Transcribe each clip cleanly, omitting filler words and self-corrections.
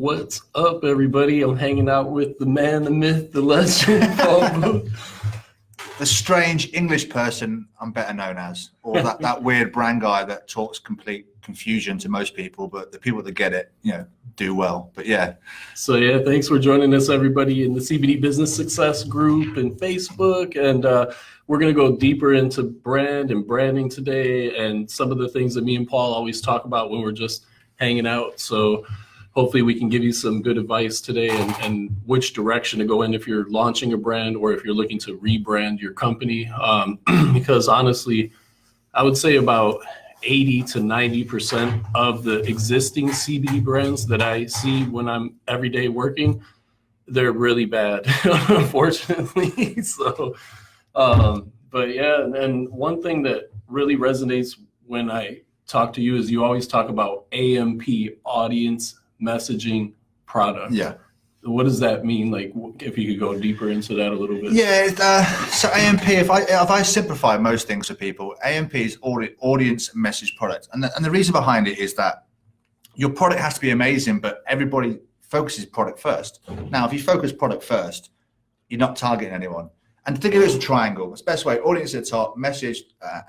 What's up, everybody? I'm hanging out with the man, the myth, the legend, Paul Booth. The strange English person I'm better known as, or that weird brand guy that talks complete confusion to most people, but the people that get it, do well. But yeah. So yeah, thanks for joining us, everybody, in the CBD Business Success Group and Facebook. And we're going to go deeper into brand and branding today and some of the things that me and Paul always talk about when we're just hanging out. So hopefully we can give you some good advice today and which direction to go in if you're launching a brand or if you're looking to rebrand your company. Because honestly, I would say about 80 to 90% of the existing CBD brands that I see when I'm every day working, they're really bad, unfortunately. So, but yeah, and one thing that really resonates when I talk to you is you always talk about AMP, audience messaging product. Yeah. What does that mean? Like, if you could go deeper into that a little bit. Yeah. So AMP, if I simplify most things for people, AMP is audience message product, and the reason behind it is that your product has to be amazing, but everybody focuses product first. Now, if you focus product first, you're not targeting anyone. And think of it as a triangle. It's the best way: audience at the top, message,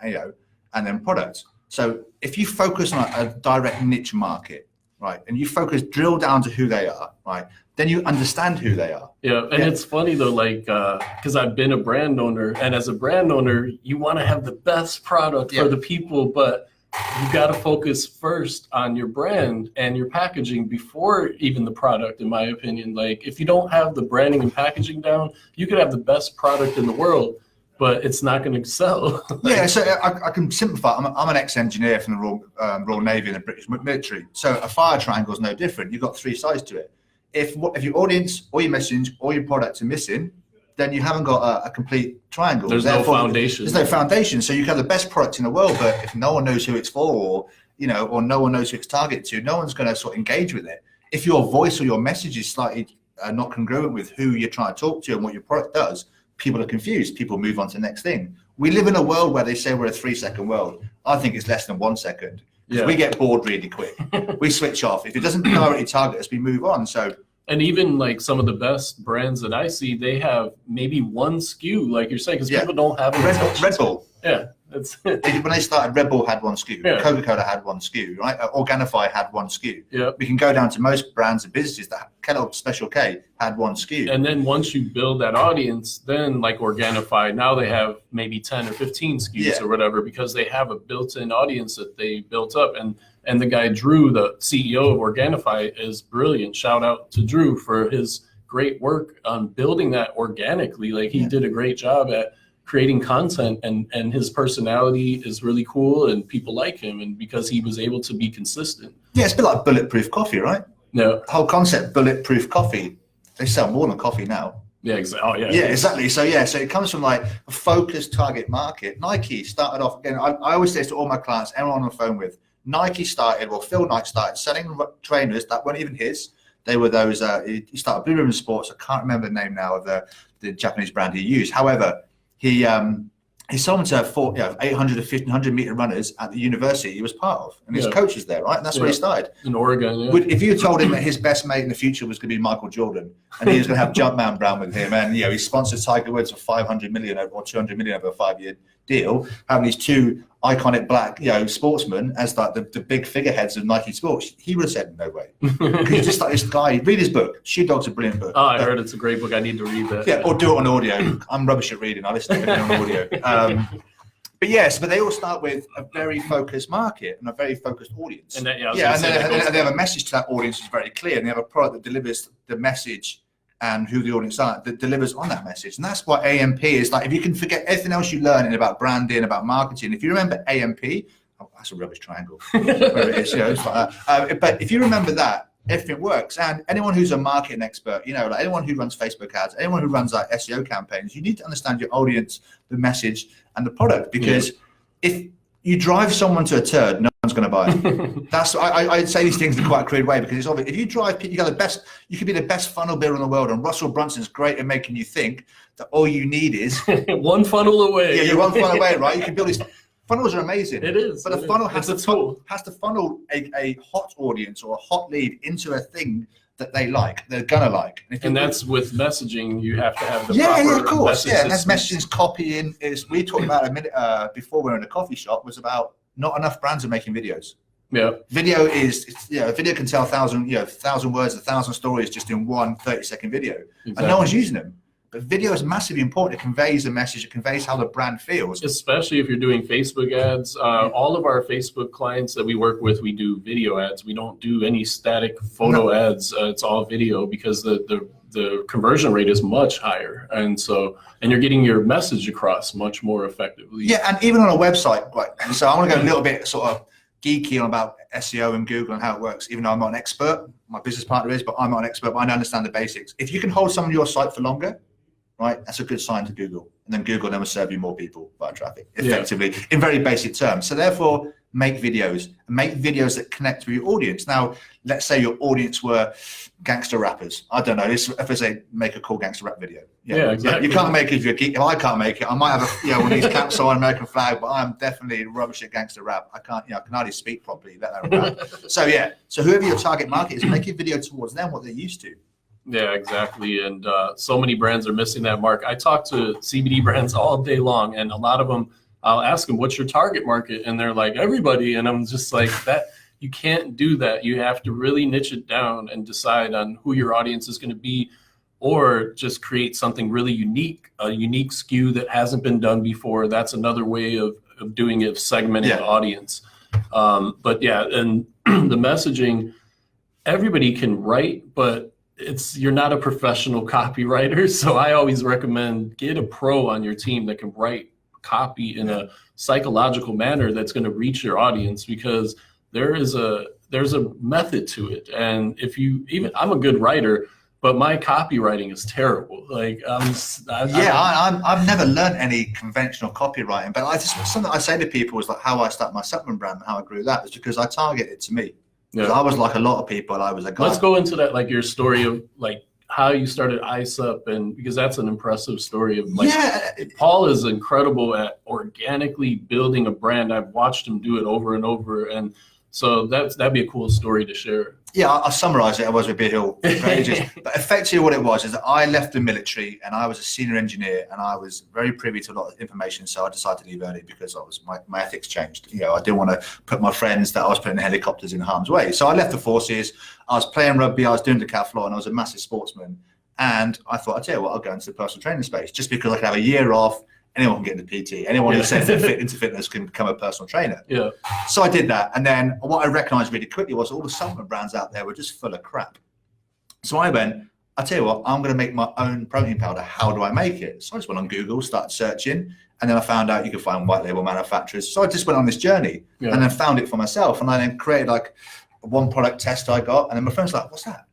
and then product. So if you focus on a direct niche market, right, and you drill down to who they are, right, then you understand who they are. Yeah, and it's funny though, like, because I've been a brand owner, and as a brand owner, you want to have the best product for the people, but you got to focus first on your brand and your packaging before even the product, in my opinion. Like, if you don't have the branding and packaging down, you could have the best product in the world, but it's not going to sell. Yeah, so I can simplify. I'm an ex-engineer from the Royal Navy and the British military. So a fire triangle is no different. You've got three sides to it. If your audience or your message or your products are missing, then you haven't got a complete triangle. Therefore, no foundation. There's no foundation. So you can have the best product in the world, but if no one knows who it's for, or no one knows who it's targeted to, no one's going to sort of engage with it. If your voice or your message is slightly not congruent with who you're trying to talk to and what your product does, people are confused. People move on to the next thing. We live in a world where they say we're a 3-second world. I think it's less than 1 second. Because we get bored really quick. We switch off. If it doesn't directly target us, we move on. And even like some of the best brands that I see, they have maybe one SKU, like you're saying, because people don't have Red Bull. Yeah. That's when they started, Red Bull had one SKU. Yeah. Coca-Cola had one SKU, right? Organifi had one SKU. Yeah. We can go down to most brands and businesses that Kellogg's Special K had one SKU. And then once you build that audience, then like Organifi, now they have maybe 10 or 15 SKUs or whatever, because they have a built-in audience that they built up. And the guy, Drew, the CEO of Organifi, is brilliant. Shout out to Drew for his great work on building that organically. Like, he did a great job at creating content, and his personality is really cool and people like him, and because he was able to be consistent. Yeah, it's a bit like bulletproof coffee, right? No. The whole concept, bulletproof coffee, they sell more than coffee now. Yeah, exactly. Oh, yeah. Yeah, exactly. So so it comes from like a focused target market. Nike started off, again, I always say this to all my clients, everyone on the phone with, Phil Knight started selling trainers that weren't even his. They were those, he started Blue Ribbon Sports. I can't remember the name now of the Japanese brand he used. However, he sold them to 800 to 1500 meter runners at the university he was part of, and his coach is there, right? And that's where he started in Oregon. Yeah. If you told him that his best mate in the future was going to be Michael Jordan, and he was going to have Jumpman Brown with him, and he sponsored Tiger Woods for 500 million or 200 million over a 5-year deal, having these two iconic black sportsmen as like the big figureheads of Nike Sports, he would have said no way. He's just like this guy. Read his book. Shoe Dog's a brilliant book. Oh, I heard it's a great book. I need to read that. Yeah, or do it on audio. I'm rubbish at reading. I listen to it on audio. But they all start with a very focused market and a very focused audience. And they have a message to that audience that's very clear, and they have a product that delivers the message and who the audience are, that delivers on that message. And that's what AMP is. Like, if you can forget everything else you learn about branding, about marketing, if you remember AMP, that's a rubbish triangle. But if you remember that, everything works. And anyone who's a marketing expert, like anyone who runs Facebook ads, anyone who runs like SEO campaigns, you need to understand your audience, the message, and the product. Because if you drive someone to a turd, no one's going to buy it. That's I'd say these things in quite a crude way, because it's obvious. If you drive, you could be the best funnel builder in the world, and Russell Brunson's great at making you think that all you need is one funnel away. Yeah, you're one funnel away, right? You can build these funnels are amazing. It is, but the funnel has to funnel a hot audience or a hot lead into a thing that they like, they're gonna like. And that's with messaging, you have to have the yeah, of course, message and that's messaging's copying. Is we talked about a minute before we were in a coffee shop was about not enough brands are making videos. Yeah, video is a video can tell 1,000 words, 1,000 stories just in one 30-second video, exactly. And no one's using them. But video is massively important. It conveys a message. It conveys how the brand feels. Especially if you're doing Facebook ads. All of our Facebook clients that we work with, we do video ads. We don't do any static photo ads. It's all video because the conversion rate is much higher, and you're getting your message across much more effectively. Yeah, and even on a website, and so I want to go a little bit sort of geeky on about SEO and Google and how it works, even though I'm not an expert. My business partner is, but I'm not an expert, but I understand the basics. If you can hold some of your site for longer, right, that's a good sign to Google. And then Google then will serve you more people via traffic, effectively, in very basic terms. So therefore, make videos that connect with your audience. Now, let's say your audience were gangster rappers. I don't know, if I say make a cool gangster rap video. Yeah, exactly. You can't make it if you're geek. If I can't make it, I might have one of these caps on, American flag, but I'm definitely rubbish at gangster rap. I can't, I can hardly speak properly, let alone rap. So whoever your target market is, make a video towards them, what they're used to. Yeah, exactly. And so many brands are missing that mark. I talk to CBD brands all day long, and a lot of them, I'll ask them, what's your target market? And they're like, everybody. And I'm just like, that you can't do that. You have to really niche it down and decide on who your audience is going to be, or just create something really unique, a unique SKU that hasn't been done before. That's another way of doing it, segmenting the audience. But yeah, and the messaging, everybody can write, but you're not a professional copywriter. So I always recommend get a pro on your team that can write copy in a psychological manner that's going to reach your audience, because there's a method to it. And I'm a good writer, but my copywriting is terrible. Like I've never learned any conventional copywriting, but something I say to people is like how I started my supplement brand and how I grew that is because I target it to me. Yeah. I was like a lot of people. I was a guy. Let's go into that, like your story of like how you started ISUP, and because that's an impressive story of like Paul is incredible at organically building a brand. I've watched him do it over and over, and so that'd be a cool story to share. Yeah, I'll summarize it. I was with Beer Hill for ages. But effectively what it was is that I left the military and I was a senior engineer and I was very privy to a lot of information. So I decided to leave early because my ethics changed. I didn't want to put my friends that I was putting in helicopters in harm's way. So I left the forces. I was playing rugby. I was doing decathlon. I was a massive sportsman. And I thought, I'll tell you what, I'll go into the personal training space just because I could have a year off. Anyone can get into PT. Anyone who says they're fit into fitness can become a personal trainer. Yeah. So I did that. And then what I recognized really quickly was all the supplement brands out there were just full of crap. So I went, I'll tell you what, I'm going to make my own protein powder. How do I make it? So I just went on Google, started searching. And then I found out you could find white label manufacturers. So I just went on this journey and then found it for myself. And I then created like one product test I got. And then my friend's like, what's that?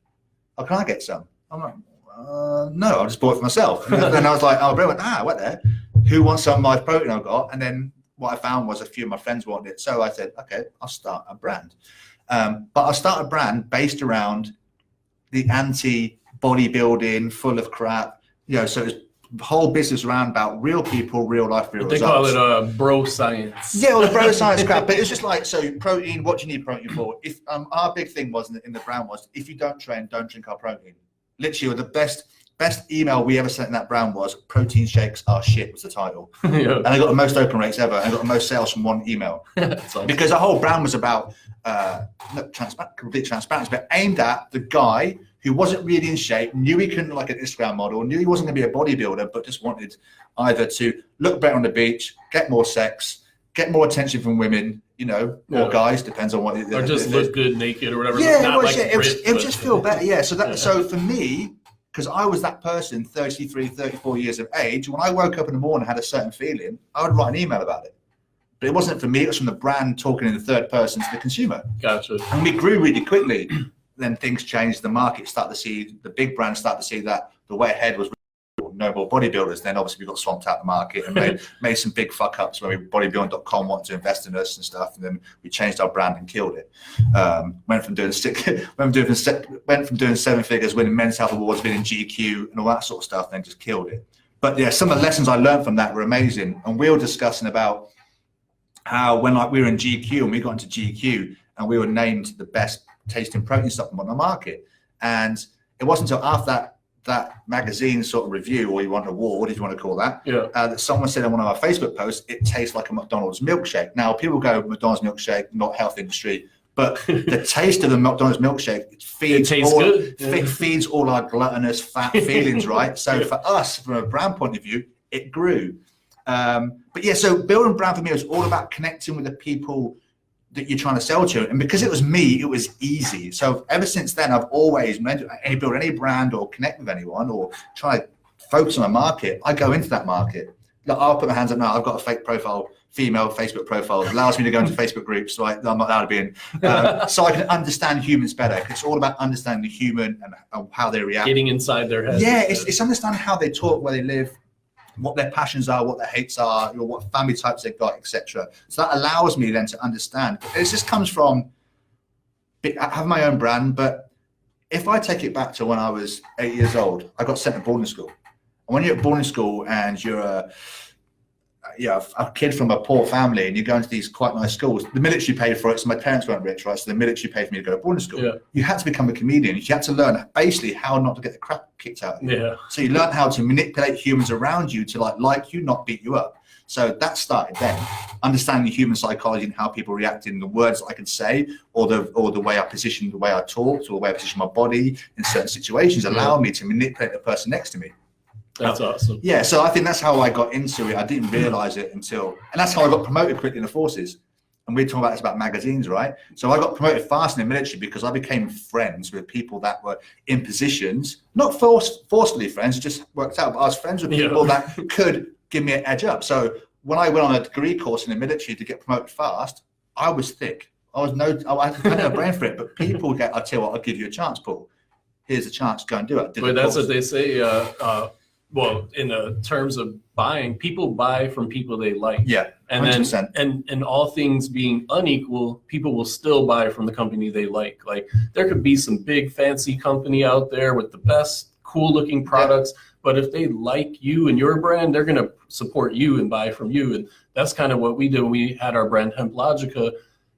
Oh, can I get some? I'm like, no, I just bought it for myself. And then I was like, oh, brilliant. What there? Who wants some of my protein I've got? And then what I found was a few of my friends wanted it. So I said, okay, I'll start a brand. But I'll start a brand based around the anti-bodybuilding, full of crap. So it's the whole business around about real people, real life, real results. They call it bro science. Yeah, well, the bro science crap. But it's just like, so protein, what do you need protein for? If our big thing was in the brand was, if you don't train, don't drink our protein. Literally, the best email we ever sent in that brand was protein shakes are shit was the title. And I got the most open rates ever and I got the most sales from one email. Because the whole brand was about complete transparency, but aimed at the guy who wasn't really in shape, knew he couldn't like an Instagram model, knew he wasn't going to be a bodybuilder, but just wanted either to look better on the beach, get more sex, get more attention from women, or guys, depends on what. Or just look good naked or whatever. Yeah, it would just feel better. Yeah, so for me, because I was that person, 33, 34 years of age, when I woke up in the morning and had a certain feeling, I would write an email about it. But it wasn't for me, it was from the brand talking in the third person to the consumer. Gotcha. And we grew really quickly. Then things changed, the market started to see, the big brands started to see that the way ahead was no more bodybuilders. Then obviously we got swamped out the market and made some big fuck ups when bodybuilding.com wanted to invest in us and stuff. And then we changed our brand and killed it. Went from doing 7 figures, winning men's health awards, winning GQ and all that sort of stuff, and then just killed it. But yeah, some of the lessons I learned from that were amazing. And we were discussing about how when we were in GQ and we got into GQ and we were named the best tasting protein supplement on the market. And it wasn't until after that magazine sort of review, or you want an award, if you want to call that, that someone said on one of our Facebook posts, it tastes like a McDonald's milkshake. Now, people go, McDonald's milkshake, not health industry, but the taste of the McDonald's milkshage, it feeds all our gluttonous fat feelings, right? So for us, from a brand point of view, it grew. But yeah, so building brand for me was all about connecting with the people that you're trying to sell to. And because it was me, it was easy. So ever since then, I've always build any brand or connect with anyone or try to focus on a market. I go into that market. Like, I'll put my hands up now. I've got a fake profile, female Facebook profile. It allows me to go into Facebook groups, so I'm not allowed to be in. So I can understand humans better. It's all about understanding the human and how they react. Getting inside their head. Yeah, it's understanding how they talk, where they live, what their passions are, what their hates are, what family types they've got, etc. So that allows me then to understand. It just comes from, I have my own brand, but if I take it back to when I was 8 years old, I got sent to boarding school. And when you're at boarding school and you're a kid from a poor family and you're going to these quite nice schools, the military paid for it, so my parents weren't rich, right? So the military paid for me to go to boarding school. Yeah. You had to become a comedian. You had to learn basically how not to get the crap kicked out of you. Yeah. So you learn how to manipulate humans around you to like you, not beat you up. So that started then, understanding human psychology and how people react in the words I can say, or the way I position, the way I talk, or the way I position my body in certain situations, allowed me to manipulate the person next to me. That's awesome. Yeah, so I think that's how I got into it. I didn't realize it until, and that's how I got promoted quickly in the forces. And we're talking about this about magazines, right? So I got promoted fast in the military because I became friends with people that were in positions, not forcefully friends, it just worked out, but I was friends with people that could give me an edge up. So when I went on a degree course in the military to get promoted fast, I was thick. I had no brain for it, but people I tell you what, I'll give you a chance, Paul. Here's a chance, go and do it. But that's what they say. Well, in terms of buying, people buy from people they like. Yeah, 100%. And all things being unequal, people will still buy from the company they like. Like, there could be some big fancy company out there with the best cool looking products, but if they like you and your brand, they're going to support you and buy from you. And that's kind of what we did when we had our brand Hemp Logica.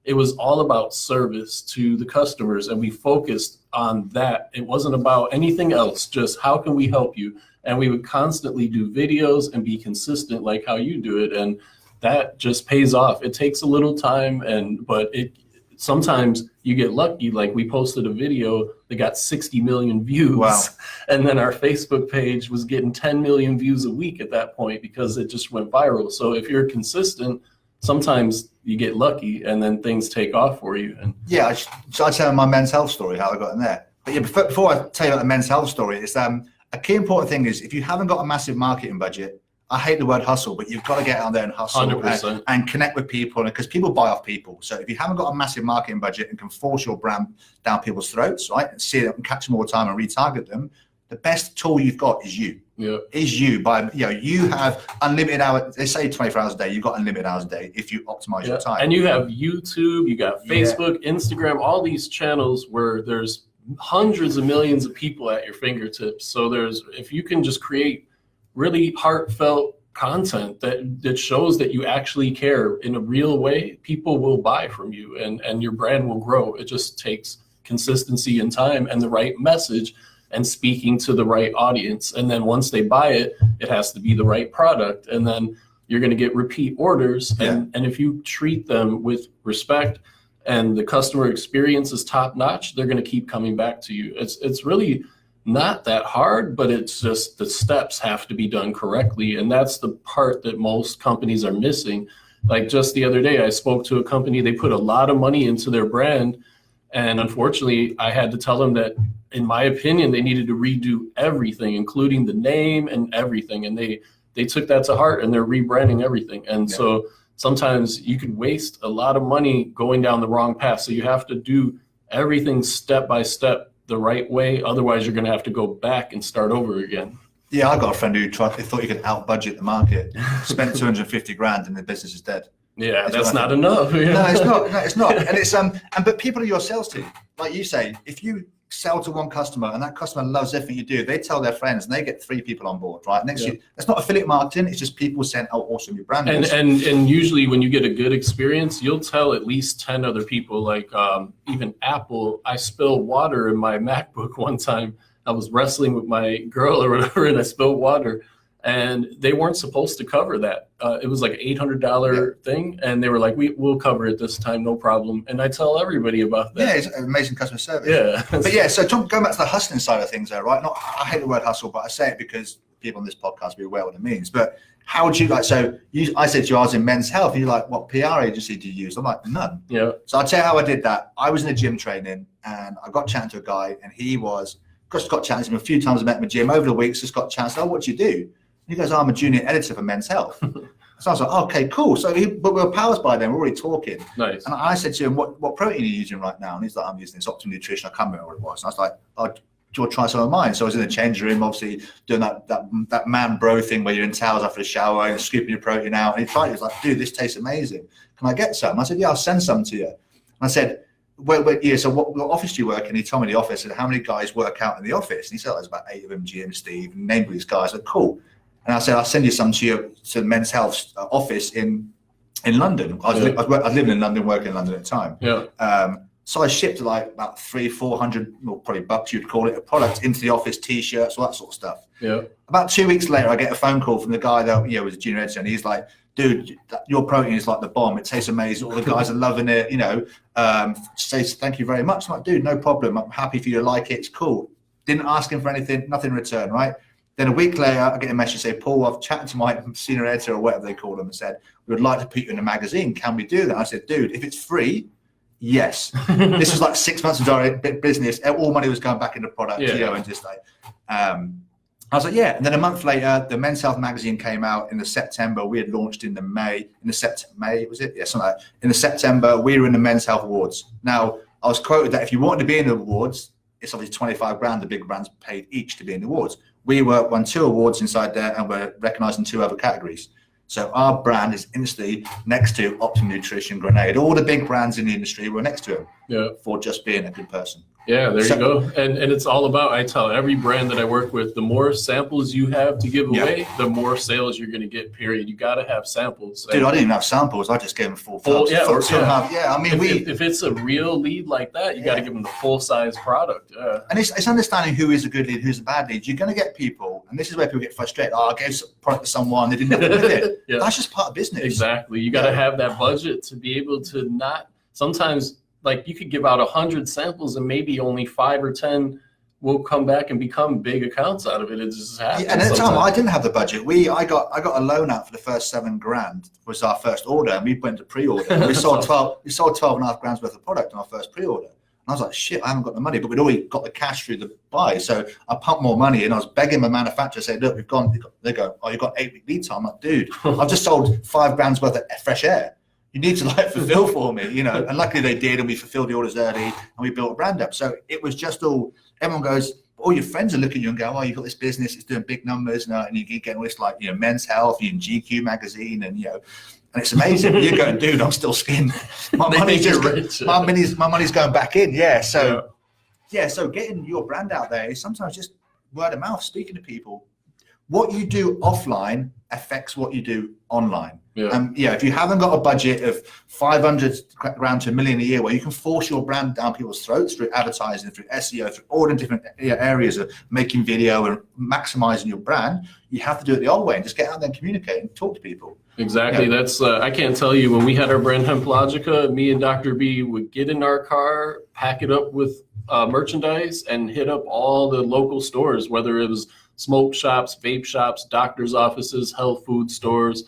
It was all about service to the customers, and we focused on that. It wasn't about anything else, just how can we help you? And we would constantly do videos and be consistent like how you do it. And that just pays off. It takes a little time, but sometimes you get lucky. Like, we posted a video that got 60 million views. Wow. And then our Facebook page was getting 10 million views a week at that point because it just went viral. So if you're consistent, sometimes you get lucky and then things take off for you. And yeah, I tell my men's health story, how I got in there. But yeah, before I tell you about the men's health story, it's a key important thing is if you haven't got a massive marketing budget, I hate the word hustle, but you've got to get out there and hustle and connect with people, because people buy off people. So if you haven't got a massive marketing budget and can force your brand down people's throats, right, and see it and catch them all the time and retarget them, the best tool you've got is you. Yeah. Is you. You have unlimited hours. They say 24 hours a day. You've got unlimited hours a day if you optimize your time. And you have YouTube, you got Facebook, Instagram, all these channels where there's hundreds of millions of people at your fingertips. So if you can just create really heartfelt content that shows that you actually care in a real way, people will buy from you and your brand will grow. It just takes consistency and time and the right message and speaking to the right audience. And then once they buy it, it has to be the right product. And then you're going to get repeat orders. And if you treat them with respect and the customer experience is top notch, they're going to keep coming back to you. It's really not that hard, but it's just the steps have to be done correctly. And that's the part that most companies are missing. Like, just the other day, I spoke to a company, they put a lot of money into their brand. And unfortunately, I had to tell them that, in my opinion, they needed to redo everything, including the name and everything. And they took that to heart and they're rebranding everything. And so sometimes you could waste a lot of money going down the wrong path. So you have to do everything step by step the right way. Otherwise, you're going to have to go back and start over again. Yeah, I got a friend who thought he could out budget the market, spent 250 grand and the business is dead. Yeah, that's not enough. No, it's not. No, it's not. And but people are your sales team. Like you say, if you sell to one customer and that customer loves everything you do, they tell their friends and they get 3 people on board, right? Next year, that's not affiliate marketing. It's just people saying how awesome your brand is. And usually when you get a good experience, you'll tell at least 10 other people, like even Apple. I spilled water in my MacBook one time. I was wrestling with my girl or whatever, and I spilled water. And they weren't supposed to cover that. It was like an $800 thing. And they were like, we'll cover it this time, no problem. And I tell everybody about that. Yeah, it's amazing customer service. Yeah. But yeah, so going back to the hustling side of things there, right? I hate the word hustle, but I say it because people on this podcast will be aware what it means. But how would you I said to you, I was in Men's Health. And you're like, what PR agency do you use? I'm like, none. Yeah. So I'll tell you how I did that. I was in a gym training and I got chatting to a guy and he was, just got chatting to him a few times. I met him in the gym over the weeks, just got chatting. Oh, what do you do? He goes, I'm a junior editor for Men's Health. So I was like, okay, cool. So but we were powers by then, we're already talking. Nice. And I said to him, what protein are you using right now? And he's like, I'm using this Optimum Nutrition. I can't remember what it was. And I was like, oh, do you want to try some of mine? So I was in the change room, obviously doing that man bro thing where you're in towels after the shower and scooping your protein out. And he tried it. He was like, dude, this tastes amazing. Can I get some? I said, yeah, I'll send some to you. And I said, so what office do you work in? He told me the office and how many guys work out in the office. And he said, there's about 8 of them, Jim, Steve, named these guys. I said, cool. And I said, I'll send you some to the Men's Health office in London. I was living in London, working in London at the time. Yeah. So I shipped like about 300-400, well, probably bucks you'd call it, a product into the office, T-shirts, all that sort of stuff. Yeah. About 2 weeks later, I get a phone call from the guy that was a junior editor, and he's like, dude, your protein is like the bomb. It tastes amazing. All the guys are loving it. Says thank you very much. I'm like, dude, no problem. I'm happy for you to like it. It's cool. Didn't ask him for anything, nothing in return, right? Then a week later, I get a message say, Paul, I've chatted to my senior editor or whatever they call them and said, we would like to put you in a magazine. Can we do that? I said, dude, if it's free, yes. This was like 6 months of direct business. All money was going back into product, and just like, I was like, yeah. And then a month later, the Men's Health magazine came out in the September. We had launched in the May, was it? Yeah, something like that. In the September, we were in the Men's Health Awards. Now, I was quoted that if you wanted to be in the awards, it's obviously 25 grand the big brands paid each to be in the awards. We won 2 awards inside there and we're recognized in 2 other categories. So our brand is instantly next to Optimum Nutrition, Grenade. All the big brands in the industry were next to him for just being a good person. Yeah, there you go. And it's all about, I tell every brand that I work with, the more samples you have to give away, the more sales you're going to get, period. You got to have samples. Dude, I didn't even have samples. I just gave them full. I mean, if it's a real lead like that, you got to give them the full size product. And it's understanding who is a good lead, who's a bad lead. You're going to get people, and this is where people get frustrated. Oh, I gave some product to someone, they didn't have with it. That's just part of business. Exactly. You got to have that budget to be able to not, sometimes, like you could give out 100 samples and maybe only 5 or 10 will come back and become big accounts out of it. It just happens. And at the time, I didn't have the budget. I got a loan out for the first 7 grand was our first order, and we went to pre-order. We sold 12.5 grand's worth of product on our first pre-order. And I was like, shit, I haven't got the money, but we'd already got the cash through the buy. So I pumped more money, and I was begging my manufacturer, saying, look, they go, oh, you've got 8-week lead time. I'm like, dude, I've just sold 5 grand's worth of fresh air. You need to fulfill for me, and luckily they did, and we fulfilled the orders early and we built a brand up. So it was just everyone goes, all your friends are looking at you and go, oh, you've got this business, it's doing big numbers, and you get all this Men's Health, you're in GQ magazine, and and it's amazing. You're going, dude, I'm still skinned. My money's going back in. So getting your brand out there is sometimes just word of mouth, speaking to people. What you do offline affects what you do online. If you haven't got a budget of 500 grand to $1 million a year where you can force your brand down people's throats through advertising, through SEO, through all the different areas of making video and maximizing your brand, you have to do it the old way and just get out there and communicate and talk to people. Exactly. That's I can't tell you, when we had our brand Hemp Logica, me and Dr. B would get in our car, pack it up with merchandise, and hit up all the local stores, whether it was smoke shops, vape shops, doctor's offices, health food stores.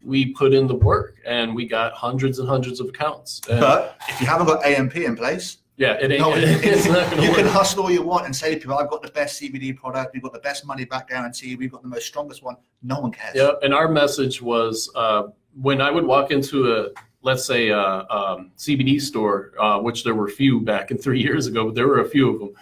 We put in the work and we got hundreds and hundreds of accounts. But if you haven't got AMP in place, it's not going to work. You can hustle all you want and say to people, I've got the best CBD product, we've got the best money back guarantee, we've got the most strongest one. No one cares. Yeah, and our message was when I would walk into let's say a CBD store, which there were few back in 3 years ago, but there were a few of them,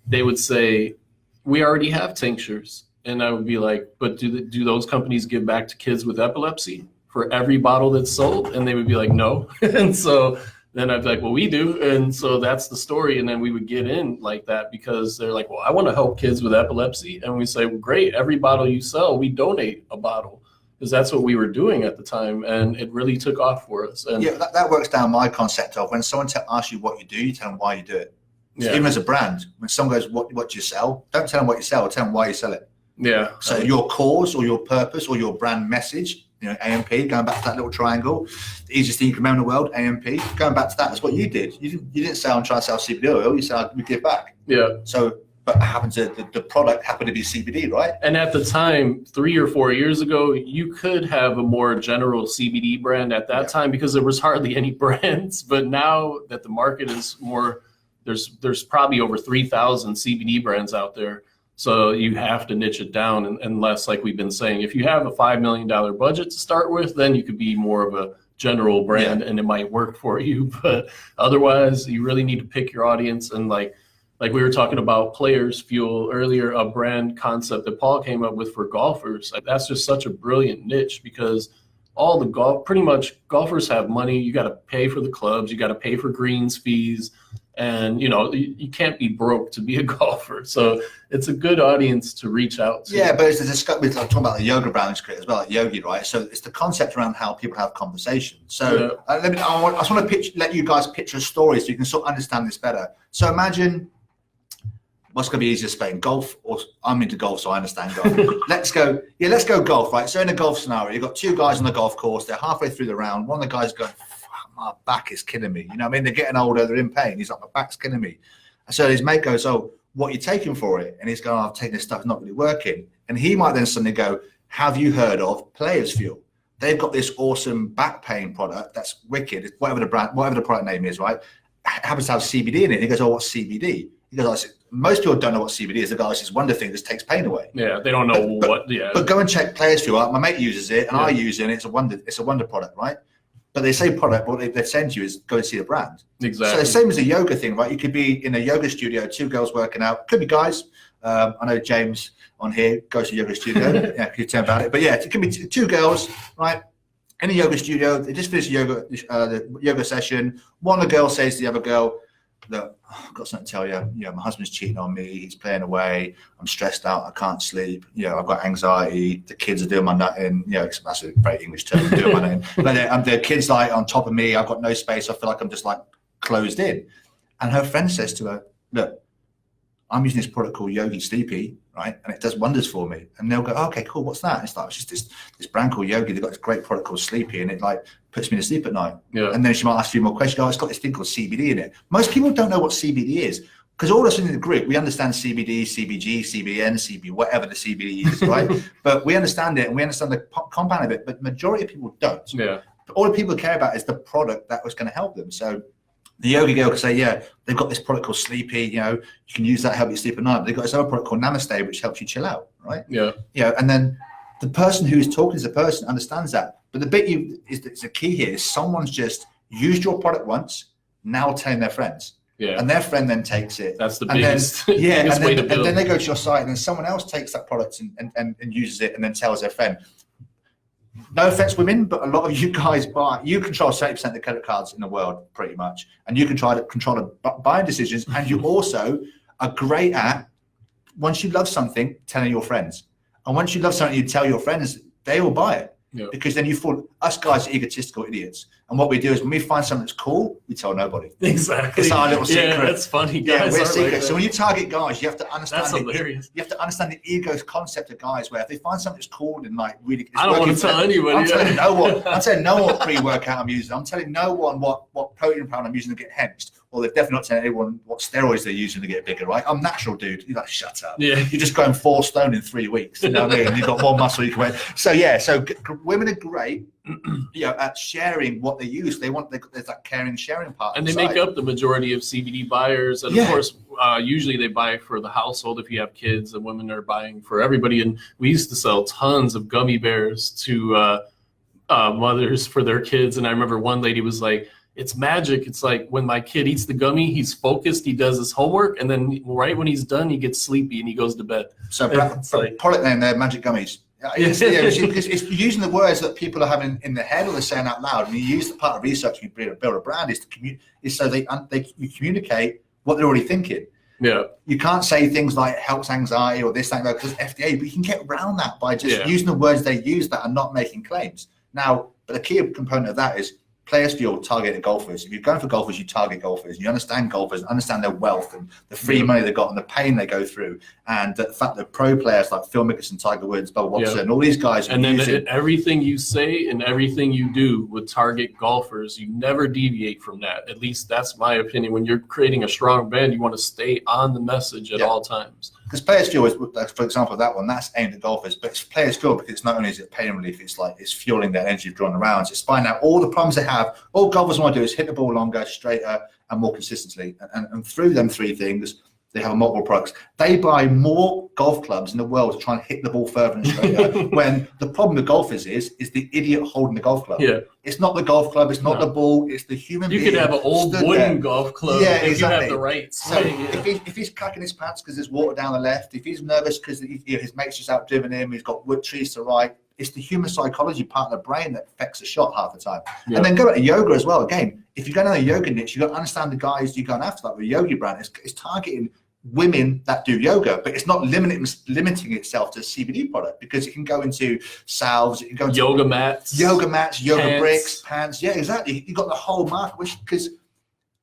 they would say, we already have tinctures. And I would be like, but do those companies give back to kids with epilepsy for every bottle that's sold? And they would be like, no. And so Then I'd be like, well, we do. And so that's the story. And then we would get in like that because they're like, well, I want to help kids with epilepsy. And we say, well, great. Every bottle you sell, we donate a bottle, because that's what we were doing at the time. And it really took off for us. And yeah, that works down my concept of when someone asks you what you do, you tell them why you do it. So even as a brand, when someone goes, what do you sell? Don't tell them what you sell, tell them why you sell it. Yeah. So your cause or your purpose or your brand message, AMP, going back to that little triangle, the easiest thing you can remember in the world, AMP, going back to that, that's what you did. You didn't sell and try to sell CBD oil, you said, we give back. Yeah. So, but the product happened to be CBD, right? And at the time, 3 or 4 years ago, you could have a more general CBD brand at that time because there was hardly any brands. But now that the market is more, there's probably over 3,000 CBD brands out there. So you have to niche it down, unless, like we've been saying, if you have a $5 million budget to start with, then you could be more of a general brand and it might work for you. But otherwise, you really need to pick your audience. And like we were talking about Players Fuel earlier, a brand concept that Paul came up with for golfers. That's just such a brilliant niche, because all the pretty much golfers have money. You got to pay for the clubs, you got to pay for greens fees. And, you can't be broke to be a golfer. So it's a good audience to reach out to. Yeah, but it's the discussion. I'm talking about the yoga brand created as well, like Yogi, right? So it's the concept around how people have conversations. So I just want to let you guys picture a story so you can sort of understand this better. So imagine what's going to be easier to explain, golf, or I'm into golf, so I understand golf. let's go golf, right? So in a golf scenario, you've got two guys on the golf course. They're halfway through the round. One of the guys going, my back is killing me. You know what I mean? They're getting older, they're in pain. He's like, my back's killing me. And so his mate goes, oh, what are you taking for it? And he's going, I've taken this stuff, it's not really working. And he might then suddenly go, have you heard of Players Fuel? They've got this awesome back pain product that's wicked, whatever the product name is, right? It happens to have CBD in it. And he goes, oh, what's CBD? He goes, most people don't know what CBD is. The guy says, wonder thing that takes pain away. Yeah, they don't know But go and check Players Fuel. My mate uses it and I use it, and it's a wonder product, right? But they say product, what they're saying to you is go and see the brand. Exactly. So the same as a yoga thing, right? You could be in a yoga studio, two girls working out. Could be guys. I know James on here goes to a yoga studio. Yeah, you tell about it. But yeah, it can be two girls, right? In a yoga studio, they just finished the yoga session. One of the girls says to the other girl, look, I've got something to tell you. My husband's cheating on me. He's playing away. I'm stressed out. I can't sleep. I've got anxiety. The kids are doing my nutting. That's a very English term, doing my nutting. But the kids like on top of me. I've got no space. I feel like I'm just like closed in. And her friend says to her, look, I'm using this product called Yogi Sleepy, right? And it does wonders for me. And they'll go, oh, okay, cool. What's that? It's like, it's just this brand called Yogi. They've got this great product called Sleepy, and it like puts me to sleep at night. Yeah. And then she might ask a few more questions. Oh, it's got this thing called CBD in it. Most people don't know what CBD is, because all of us in the group, we understand CBD, CBG, CBN, CB, whatever the CBD is, right? But we understand it, and we understand the compound of it, but the majority of people don't. Yeah. But all the people care about is the product that was going to help them. So the yoga girl could say, yeah, they've got this product called Sleepy, you can use that to help you sleep at night. But they've got this other product called Namaste, which helps you chill out, right? Yeah. And then the person who's talking to the person understands that. But the bit is the key here is someone's just used your product once, now telling their friends. Yeah. And their friend then takes it. That's the biggest, biggest way to build. And then they go to your site, and then someone else takes that product and uses it and then tells their friend. No offense, women, but a lot of you guys you control 70% of the credit cards in the world, pretty much. And you can try to control the buying decisions. And you also are great at, once you love something, telling your friends. And once you love something, you tell your friends, they will buy it. Yeah. Because then us guys are egotistical idiots. And what we do is when we find something that's cool, we tell nobody. Exactly. It's our little secret. Yeah, that's funny. Guys we're secret. Like so when you target guys, you have to understand that's hilarious. You have to understand the ego concept of guys, where if they find something that's cool and like really, I don't want to tell anybody. I'm telling no one. I'm telling no one what pre-workout I'm using. I'm telling no one what protein powder I'm using to get henched. Or they're definitely not telling anyone what steroids they're using to get bigger, right? I'm natural, dude. You're like, shut up. Yeah. You're just going 4 stone in 3 weeks. You know what I mean? And you've got more muscle you can wear. So women are great, at sharing what they use. There's that caring, sharing part. And they make up the majority of CBD buyers. And of course, usually they buy for the household if you have kids, and women are buying for everybody. And we used to sell tons of gummy bears to mothers for their kids. And I remember one lady was like, it's magic. It's like when my kid eats the gummy, he's focused, he does his homework, and then right when he's done, he gets sleepy and he goes to bed. So product name there, Magic Gummies. It's using the words that people are having in their head or they're saying out loud. And you use the part of research you build a brand is so you communicate what they're already thinking. Yeah. You can't say things like helps anxiety or this, that, because FDA, but you can get around that by just using the words they use that are not making claims. Now, but the key component of that is players fuel targeted golfers. If you're going for golfers, you target golfers. You understand golfers, understand their wealth and the free money they've got and the pain they go through. And the fact that pro players like Phil Mickelson, Tiger Woods, Bubba Watson, and all these guys. And then everything you say and everything you do would target golfers. You never deviate from that. At least that's my opinion. When you're creating a strong brand, you want to stay on the message at all times. Because players fuel is, for example, that one that's aimed at golfers, but it's players fuel because it's not only is it pain relief, it's fueling their energy of drawing the rounds. It's finding out all the problems they have. All golfers want to do is hit the ball longer, straighter, and more consistently. And through them three things, they have multiple products. They buy more golf clubs in the world to try and hit the ball further and straighter. When the problem with golfers is the idiot holding the golf club. Yeah. It's not the golf club. It's not the ball. It's the human being. You could have an old wooden golf club if you have the right swing. So if he's cracking his pants because there's water down the left, if he's nervous because his mate's just outdriven him, he's got wood trees to right. It's the human psychology part of the brain that affects a shot half the time. Yeah. And then go to yoga as well. Again, if you're going down a yoga niche, you've got to understand the guys you're going after. Like the yogi brand is targeting women that do yoga, but it's not limiting itself to a CBD product because it can go into salves, it can go into yoga mats, yoga bricks, pants. Yeah, exactly. You've got the whole market, because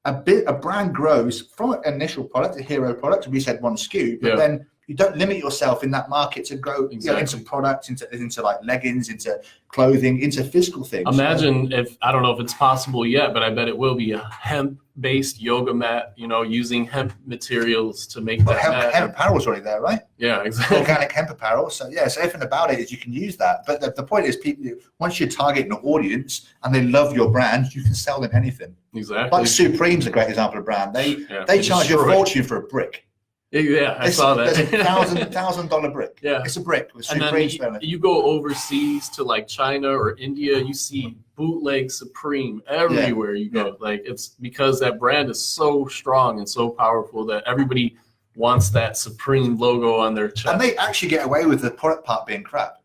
a brand grows from an initial product, a hero product. We said one SKU, but then you don't limit yourself in that market to grow into products, into like leggings, into clothing, into physical things. Imagine if, I don't know if it's possible yet, but I bet it will be, a hemp-based yoga mat, using hemp materials to make that mat. Hemp apparel's already there, right? Yeah, exactly. Organic hemp apparel. So everything about it is you can use that. But the point is, people, once you're targeting an audience and they love your brand, you can sell them anything. Exactly. Like Supreme's a great example of brand. They charge you a fortune for a brick. Yeah, I saw that. There's a $1,000 brick. Yeah, it's a brick with Supreme. And then you go overseas to like China or India, you see bootleg Supreme everywhere you go. Like, it's because that brand is so strong and so powerful that everybody wants that Supreme logo on their chest. And they actually get away with the product part being crap.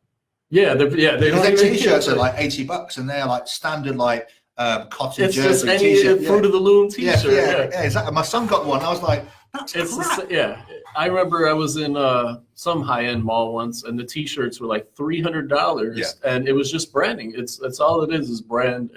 Yeah, they don't. Their t-shirts are like $80, and they're like standard like cotton jersey. It's just any Fruit of the Loom t-shirt. Yeah, exactly. My son got one. I was like, that's crap. I remember I was in some high-end mall once, and the t-shirts were like $300, and it was just branding. That's all it is brand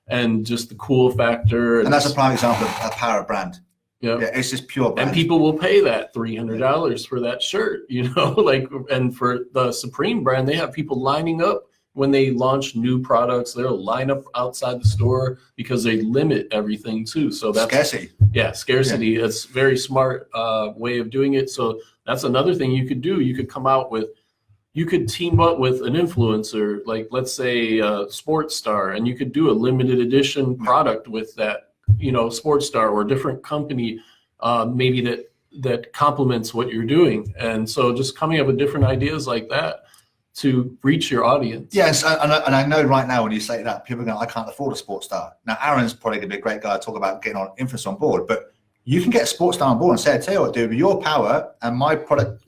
and just the cool factor. And that's a prime example of a power brand. Yeah, it's just pure brand. And people will pay that $300 for that shirt, and for the Supreme brand, they have people lining up. When they launch new products, they'll line up outside the store because they limit everything too. So that's scarcity. Yeah, scarcity. Yeah. It's a very smart way of doing it. So that's another thing you could do. You could team up with an influencer, like let's say Sports Star, and you could do a limited edition product with that, Sports Star or a different company, maybe that complements what you're doing. And so just coming up with different ideas like that to reach your audience. Yes, and I know right now when you say that, people are going, I can't afford a Sports Star. Now, Aaron's probably going to be a great guy to talk about getting on influence on board, but you can get a Sports Star on board and say, I tell you what, dude, with your power and my product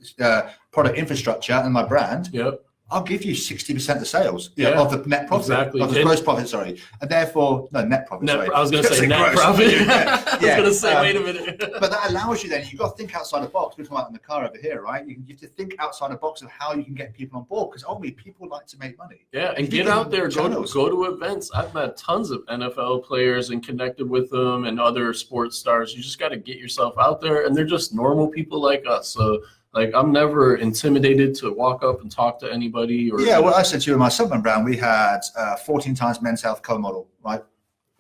infrastructure and my brand, I'll give you 60% of the sales of the net profit. Exactly. Of the gross profit, sorry. And therefore, net profit, sorry. I was going to say net profit. I was going to say, wait a minute. But that allows you then, you've got to think outside the box. We're talking about in the car over here, right? You have to think outside the box of how you can get people on board, because ultimately people like to make money. Yeah, and get out there, go to events. I've met tons of NFL players and connected with them and other sports stars. You just got to get yourself out there, and they're just normal people like us. So, I'm never intimidated to walk up and talk to anybody. Well, I said to you in my supplement brand, we had 14 times Men's Health co-model, right?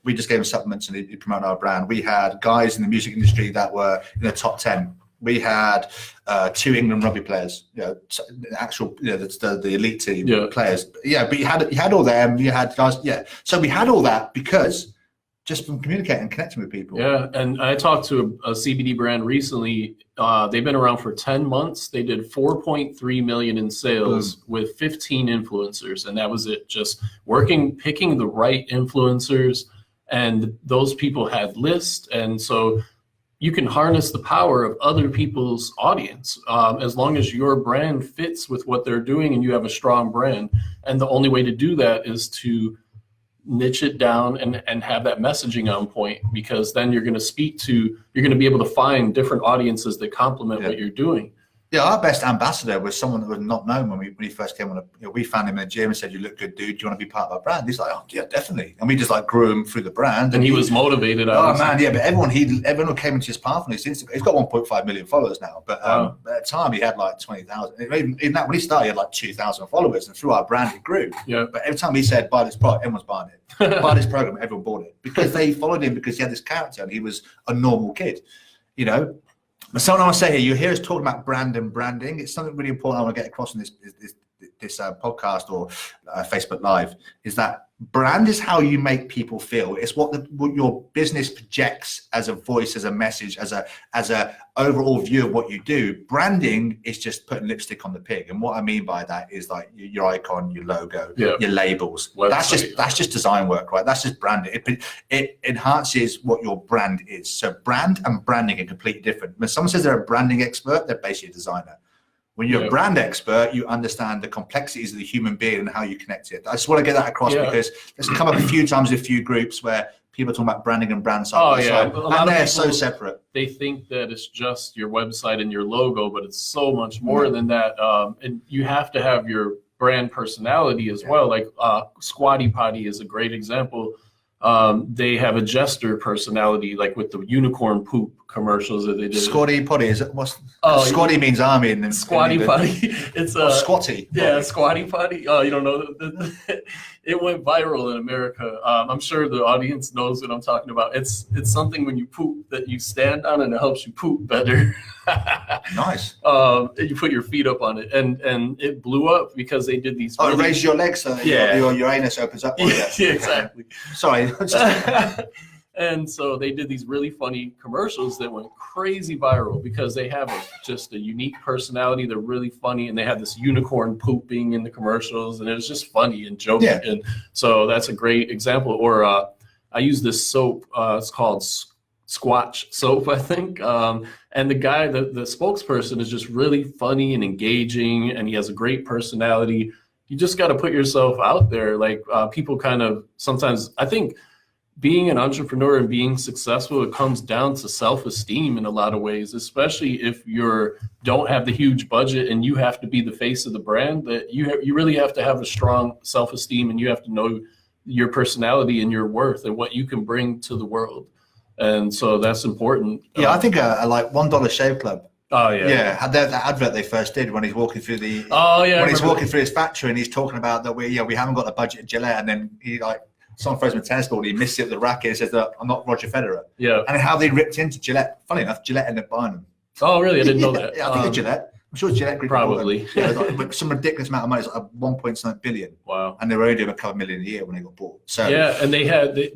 We just gave them supplements and they promote our brand. We had guys in the music industry that were in the top 10. We had 2 England rugby players, actual, that's the elite team players. Yeah, but you had all them. You had guys. Yeah, so we had all that because just from communicating and connecting with people. Yeah, and I talked to a CBD brand recently. They've been around for 10 months. They did 4.3 million in sales with 15 influencers, and that was it. Just picking the right influencers, and those people had lists. And so you can harness the power of other people's audience as long as your brand fits with what they're doing and you have a strong brand. And the only way to do that is to niche it down and have that messaging on point, because then you're going to be able to find different audiences that complement what you're doing. Yeah, our best ambassador was someone that was not known when he first came on. We found him in the gym and said, "You look good, dude. Do you want to be part of our brand?" He's like, "Oh, yeah, definitely." And we just like grew him through the brand. And he was motivated. Oh man, yeah. But everyone who came into his path on his Instagram, he's got 1.5 million followers now. But at the time, he had like 20,000. Even that, when he started, he had like 2,000 followers, and through our brand, it grew. Yeah. But every time he said, "Buy this product," everyone's buying it. Buy this program, everyone bought it because they followed him because he had this character and he was a normal kid, you know. But something I want to say here, you hear us talking about brand and branding. It's something really important I want to get across in this podcast or Facebook Live, is that brand is how you make people feel. It's what your business projects as a voice, as a message, as a overall view of what you do. Branding is just putting lipstick on the pig. And what I mean by that is like your icon, your logo, your labels. Website. That's just design work, right? That's just branding. It enhances what your brand is. So brand and branding are completely different. When someone says they're a branding expert, they're basically a designer. When you're a brand expert, you understand the complexities of the human being and how you connect it. I just want to get that across because it's come up a few times in a few groups where people are talking about branding and brand side by side, and they're so separate. They think that it's just your website and your logo, but it's so much more than that. And you have to have your brand personality as well. Like Squatty Potty is a great example. They have a jester personality, like with the unicorn poop commercials that they did. Squatty Potty, is it? Squatty means army, and then Squatty Potty. It's Squatty. Yeah, Squatty Potty. Oh, you don't know? It went viral in America. I'm sure the audience knows what I'm talking about. It's something when you poop that you stand on and it helps you poop better. Nice. You put your feet up on it, and it blew up because they did these. It raised your legs so that your anus opens up. Yeah, exactly. Sorry. And so they did these really funny commercials that went crazy viral because they have just a unique personality. They're really funny, and they had this unicorn pooping in the commercials, and it was just funny and joking. Yeah. And so that's a great example. Or I use this soap. It's called Squatch soap, I think. And the guy, the spokesperson, is just really funny and engaging, and he has a great personality. You just got to put yourself out there. Like people kind of sometimes, I think, being an entrepreneur and being successful, it comes down to self-esteem in a lot of ways, especially if you don't have the huge budget and you have to be the face of the brand. That you really have to have a strong self-esteem, and you have to know your personality and your worth and what you can bring to the world. And so that's important. Yeah, I think like $1 Shave Club. Oh yeah, yeah. Had that advert they first did when he's walking through the. Oh yeah. When he's walking through his factory and he's talking about that we haven't got the budget at Gillette, and then he like. Someone throws him a tennis ball, and he misses it at the racket and says that I'm not Roger Federer. Yeah. And how they ripped into Gillette. Funny enough, Gillette ended up buying them. Oh, really? I didn't know that. Yeah, I think it's Gillette. I'm sure it's Gillette Group. Probably. Yeah, like some ridiculous amount of money. It's like 1.9 billion. Wow. And they were only doing a couple million a year when they got bought. So yeah, and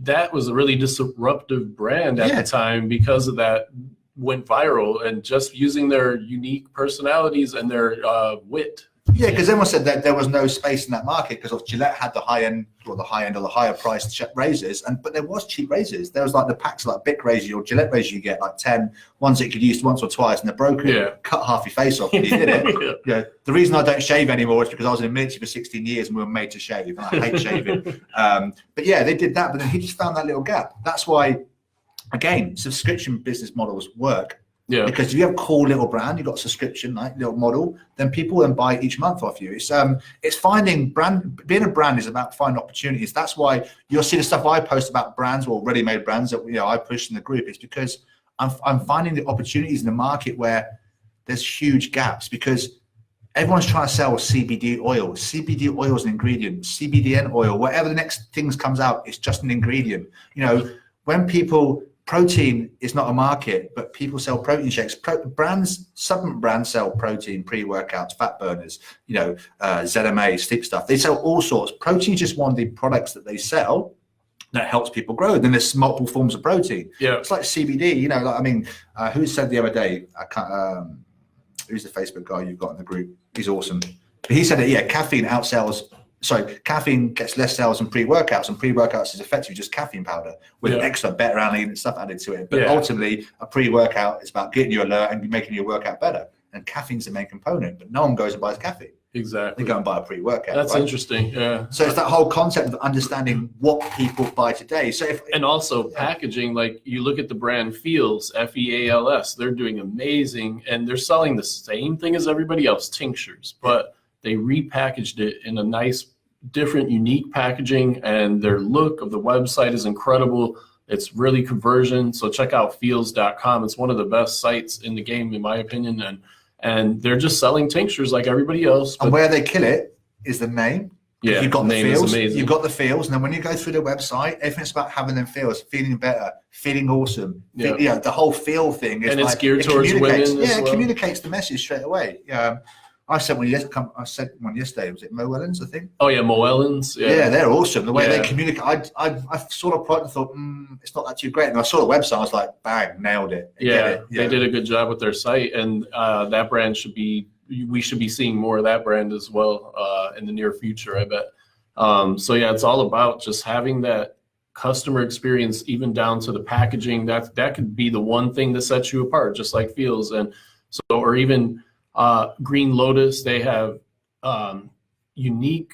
that was a really disruptive brand at the time because of that. Went viral, and just using their unique personalities and their wit. Yeah, because everyone said that there was no space in that market because Gillette had the high end or the higher priced razors, but there was cheap razors. There was like the packs like Bic razor or Gillette razor you get like 10 ones that you could use once or twice, and they're broken. Yeah. Cut half your face off when you did it. Yeah. The reason I don't shave anymore is because I was in the military for 16 years and we were made to shave, and I hate shaving. But yeah, they did that, but then he just found that little gap. That's why, again, subscription business models work. Yeah. Because if you have a cool little brand, you've got a subscription, like little model, then people then buy each month off you. It's finding being a brand is about finding opportunities. That's why you'll see the stuff I post about brands or ready-made brands that I push in the group. It's because I'm finding the opportunities in the market where there's huge gaps, because everyone's trying to sell CBD oil. CBD oil is an ingredient. CBDN oil, whatever the next things comes out, it's just an ingredient. When people protein is not a market, but people sell protein shakes. Supplement brands sell protein, pre-workouts, fat burners, ZMA, sleep stuff. They sell all sorts. Protein is just one of the products that they sell that helps people grow. Then there's multiple forms of protein. Yeah, it's like CBD. Who said the other day? I can't. Who's the Facebook guy you've got in the group? He's awesome. But he said that caffeine outsells caffeine gets less sales than pre-workouts, and pre-workouts is effectively just caffeine powder with extra beta-alanine and stuff added to it. But ultimately, a pre-workout is about getting you alert and making your workout better. And caffeine's the main component, but no one goes and buys caffeine. Exactly. They go and buy a pre-workout. That's interesting. Yeah. So it's that whole concept of understanding what people buy today. And also packaging, like you look at the brand Feals, Feals, they're doing amazing, and they're selling the same thing as everybody else, tinctures, but they repackaged it in a nice, different, unique packaging, and their look of the website is incredible. It's really conversion. So check out feals.com. It's one of the best sites in the game, in my opinion. And they're just selling tinctures like everybody else. And where they kill it is the name. Yeah, you've got the name feels. Is amazing. You've got the feels, and then when you go through the website, everything's about having them feels, feeling better, feeling awesome. Yeah. The whole feel thing is and it's geared towards women. It communicates the message straight away. I sent one yesterday. Was it Moellons, I think? Oh yeah, Moellons. Yeah, they're awesome. The way they communicate, I saw the product and thought, it's not that too great. And I saw the website, I was like, bang, nailed it. They did a good job with their site, and that brand we should be seeing more of that brand as well in the near future, I bet. So yeah, it's all about just having that customer experience, even down to the packaging. That could be the one thing that sets you apart, just like Feels. And so, or even Green Lotus, they have unique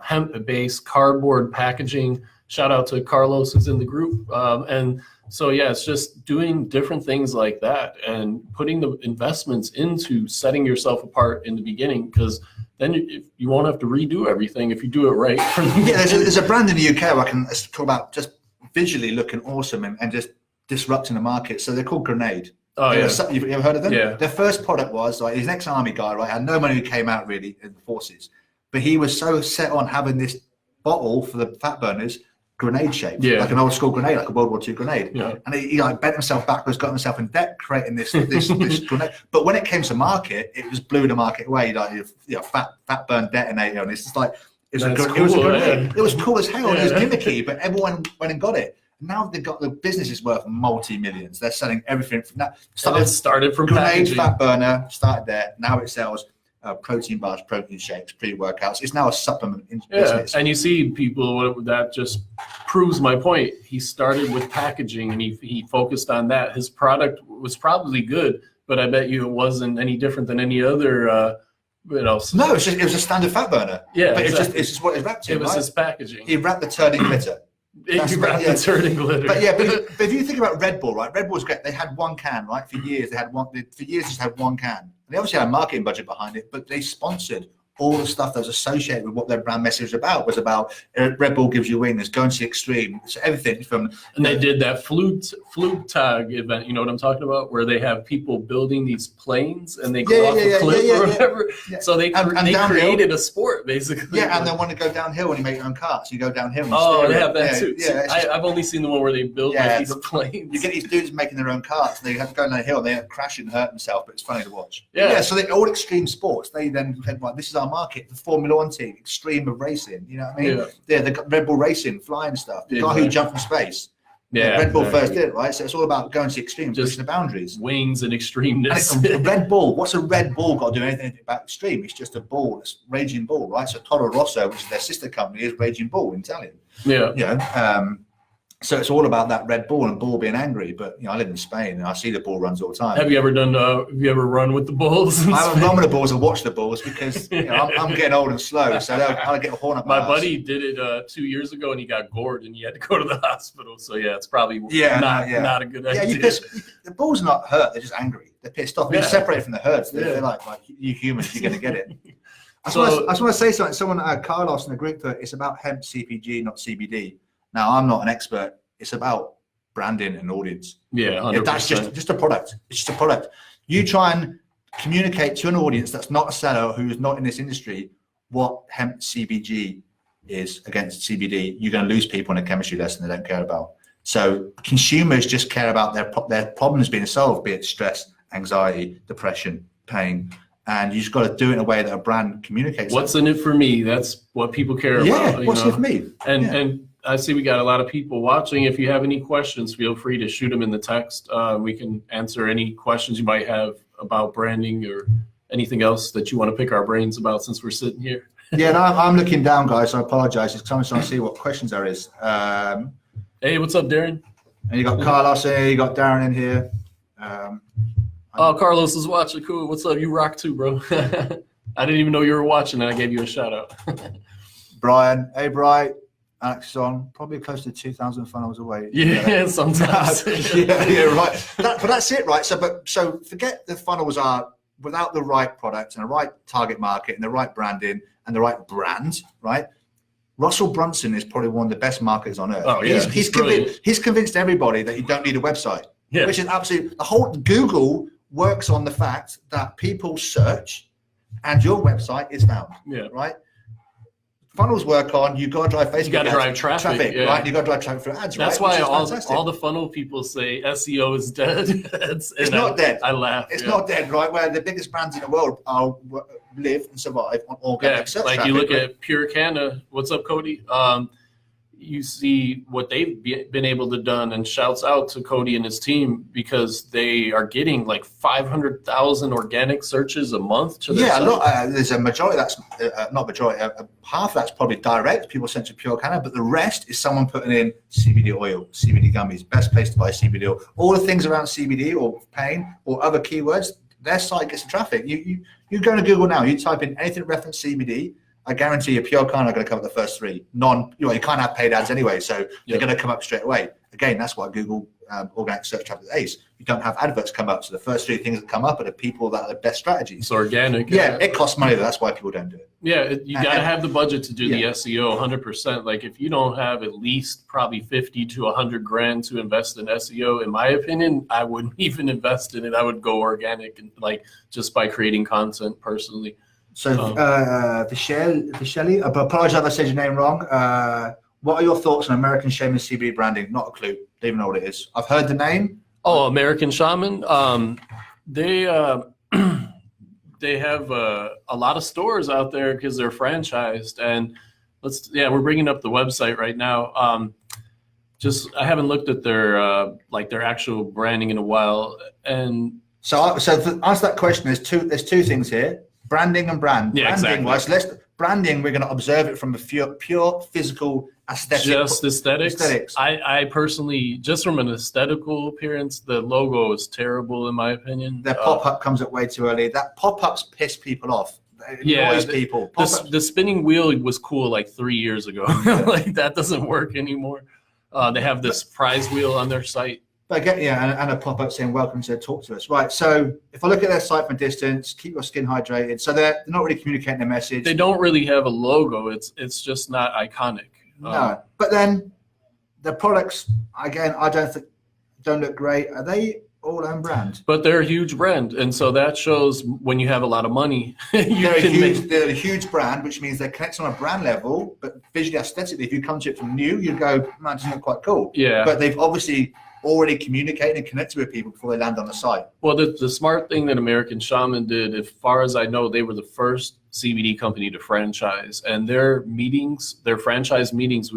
hemp-based cardboard packaging. Shout out to Carlos, who's in the group. And so, yeah, it's just doing different things like that and putting the investments into setting yourself apart in the beginning, because then you won't have to redo everything if you do it right. There's a brand in the UK where I can talk about just visually looking awesome and just disrupting the market. So they're called Grenade. Oh, yeah. You've ever heard of them? Yeah. Their first product was, he's an ex-army guy, right? Had no money who came out really in the forces. But he was so set on having this bottle for the fat burners, grenade shaped, like an old school grenade, like a World War II grenade. Yeah. And he bent himself backwards, got himself in debt creating this grenade. But when it came to market, it just blew the market away. Fat burn detonator, and it's just like it was a grenade. It was cool as hell. It was gimmicky, but everyone went and got it. Now the business is worth multi-millions. They're selling everything from that. It started from grenade, packaging. Fat burner, started there. Now it sells protein bars, protein shakes, pre-workouts. It's now a supplement business. And you see people, that just proves my point. He started with packaging, and he focused on that. His product was probably good, but I bet you it wasn't any different than any other No, it was a standard fat burner. Yeah, but it's just what it wrapped in. It was his packaging. He wrapped the turd in glitter. You wrapped the turd in glitter. But if you think about Red Bull, right? Red Bull's great. They had one can, right? For years, they just had one can. And they obviously had a marketing budget behind it, but they sponsored all the stuff that was associated with what their brand message was about. Red Bull gives you wings, go into the extreme. So everything from. And they did that flute tag event. You know what I'm talking about, where they have people building these planes and they go off a cliff or whatever. Yeah. So they created a sport basically. Yeah, and they want to go downhill when you make your own carts. You go downhill. And they have that too. Yeah, I've only seen the one where they build these planes. You get these dudes making their own carts, and they have to go down the hill and they crash and hurt themselves, but it's funny to watch. Yeah. So they're all extreme sports. They then said, "Well, this is our market." The Formula One team, extreme of racing. You know what I mean? Yeah. They got Red Bull racing, flying stuff. The guy who jumped from space. Yeah. Red Bull first did it, right? So it's all about going to the extreme, pushing the boundaries. Wings and extremeness. And Red Bull. What's a Red Bull got to do anything about extreme? It's just a ball. It's Raging Bull, right? So Toro Rosso, which is their sister company, is Raging Bull in Italian. Yeah. You know, so it's all about that Red Bull and bull being angry. But I live in Spain and I see the bull runs all the time. Have you ever run with the bulls? I haven't run with the bulls or watched the bulls because I'm getting old and slow, so I'll get a horn up my ass. buddy did it 2 years ago and he got gored and he had to go to the hospital. So it's probably not a good idea. The bulls are not hurt; they're just angry. They're pissed off. They're separated from the herds. They're like you humans, you're going to get it. I just want to say something. Someone, Carlos in the group, put it's about hemp CPG, not CBD. Now, I'm not an expert. It's about branding and audience. Yeah, 100%. That's just a product. It's just a product. You try and communicate to an audience that's not a seller, who's not in this industry, what hemp CBG is against CBD. You're going to lose people in a chemistry lesson they don't care about. So consumers just care about their problems being solved, be it stress, anxiety, depression, pain. And you just got to do it in a way that a brand communicates. What's in it for me? That's what people care about. Yeah, what's in it for me? And I see we got a lot of people watching. If you have any questions, feel free to shoot them in the text. We can answer any questions you might have about branding or anything else that you want to pick our brains about since we're sitting here. Yeah, no, I'm looking down, guys. So I apologize. It's time to see what questions there is. Hey, what's up, Darren? And you got Carlos here, you got Darren in here. Oh, Carlos is watching. Cool. What's up? You rock too, bro. I didn't even know you were watching, and I gave you a shout out. Brian, hey, Brian. Alex is on, probably close to 2,000 funnels away. Yeah, sometimes. yeah, right. But that's it, right? So forget the funnels are without the right product and the right target market and the right branding and the right brand, right? Russell Brunson is probably one of the best marketers on earth. Oh, yeah. He's convinced everybody that you don't need a website, which is absolutely the whole. Google works on the fact that people search and your website is found, right? Funnels work on you got to drive Facebook. You got to drive traffic, right? You got to drive traffic for ads. That's right? why all the funnel people say SEO is dead. It's not dead. I laugh. It's not dead, right? Where the biggest brands in the world live and survive on organic search like traffic. You look at Pure Canna. What's up, Cody? You see what they've been able to done, and shouts out to Cody and his team because they are getting like 500,000 organic searches a month to their site. Look, there's a majority that's not majority, half that's probably direct, people sent to Pure Canna, but the rest is someone putting in CBD oil, CBD gummies, best place to buy CBD oil, all the things around CBD or pain or other keywords, their site gets the traffic. You go to Google now, you type in anything reference CBD, I guarantee you, Pure Canna are going to come up the first three. You can't have paid ads anyway, so they're going to come up straight away. Again, that's why Google organic search traffic is ace. You don't have adverts come up, so the first three things that come up are the people that are the best strategies. It's organic. Yeah, it costs money, though. That's why people don't do it. Yeah, you got to have the budget to do the SEO 100%. Like if you don't have at least probably 50 to 100 grand to invest in SEO, in my opinion, I wouldn't even invest in it. I would go organic and like just by creating content personally. So, Vishelli, I apologize if I said your name wrong. What are your thoughts on American Shaman CBD branding? Not a clue. Don't even know what it is. I've heard the name. Oh, American Shaman. They have a lot of stores out there because they're franchised. And we're bringing up the website right now. I haven't looked at their actual branding in a while. And so to answer that question, there's two things here. Branding and brand. Yeah, branding, exactly. Right? So branding, we're going to observe it from a pure physical aesthetic. Just aesthetics. I personally, just from an aesthetical appearance, the logo is terrible in my opinion. Their pop-up comes up way too early. That pop-ups piss people off. It annoys people. The spinning wheel was cool like 3 years ago. Like that doesn't work anymore. They have this prize wheel on their site. And a pop-up saying welcome to talk to us. Right, so if I look at their site from a distance, keep your skin hydrated. So they're not really communicating their message. They don't really have a logo. It's just not iconic. No, but then the products, again, I don't look great. Are they all own brand? But they're a huge brand, and so that shows when you have a lot of money. They're a huge brand, which means they're connected on a brand level, but visually, aesthetically, if you come to it from new, you go, man, this is not quite cool. Yeah. But they've obviously already communicated and connected with people before they land on the site. Well, the smart thing that American Shaman did, as far as I know, they were the first CBD company to franchise, and their franchise meetings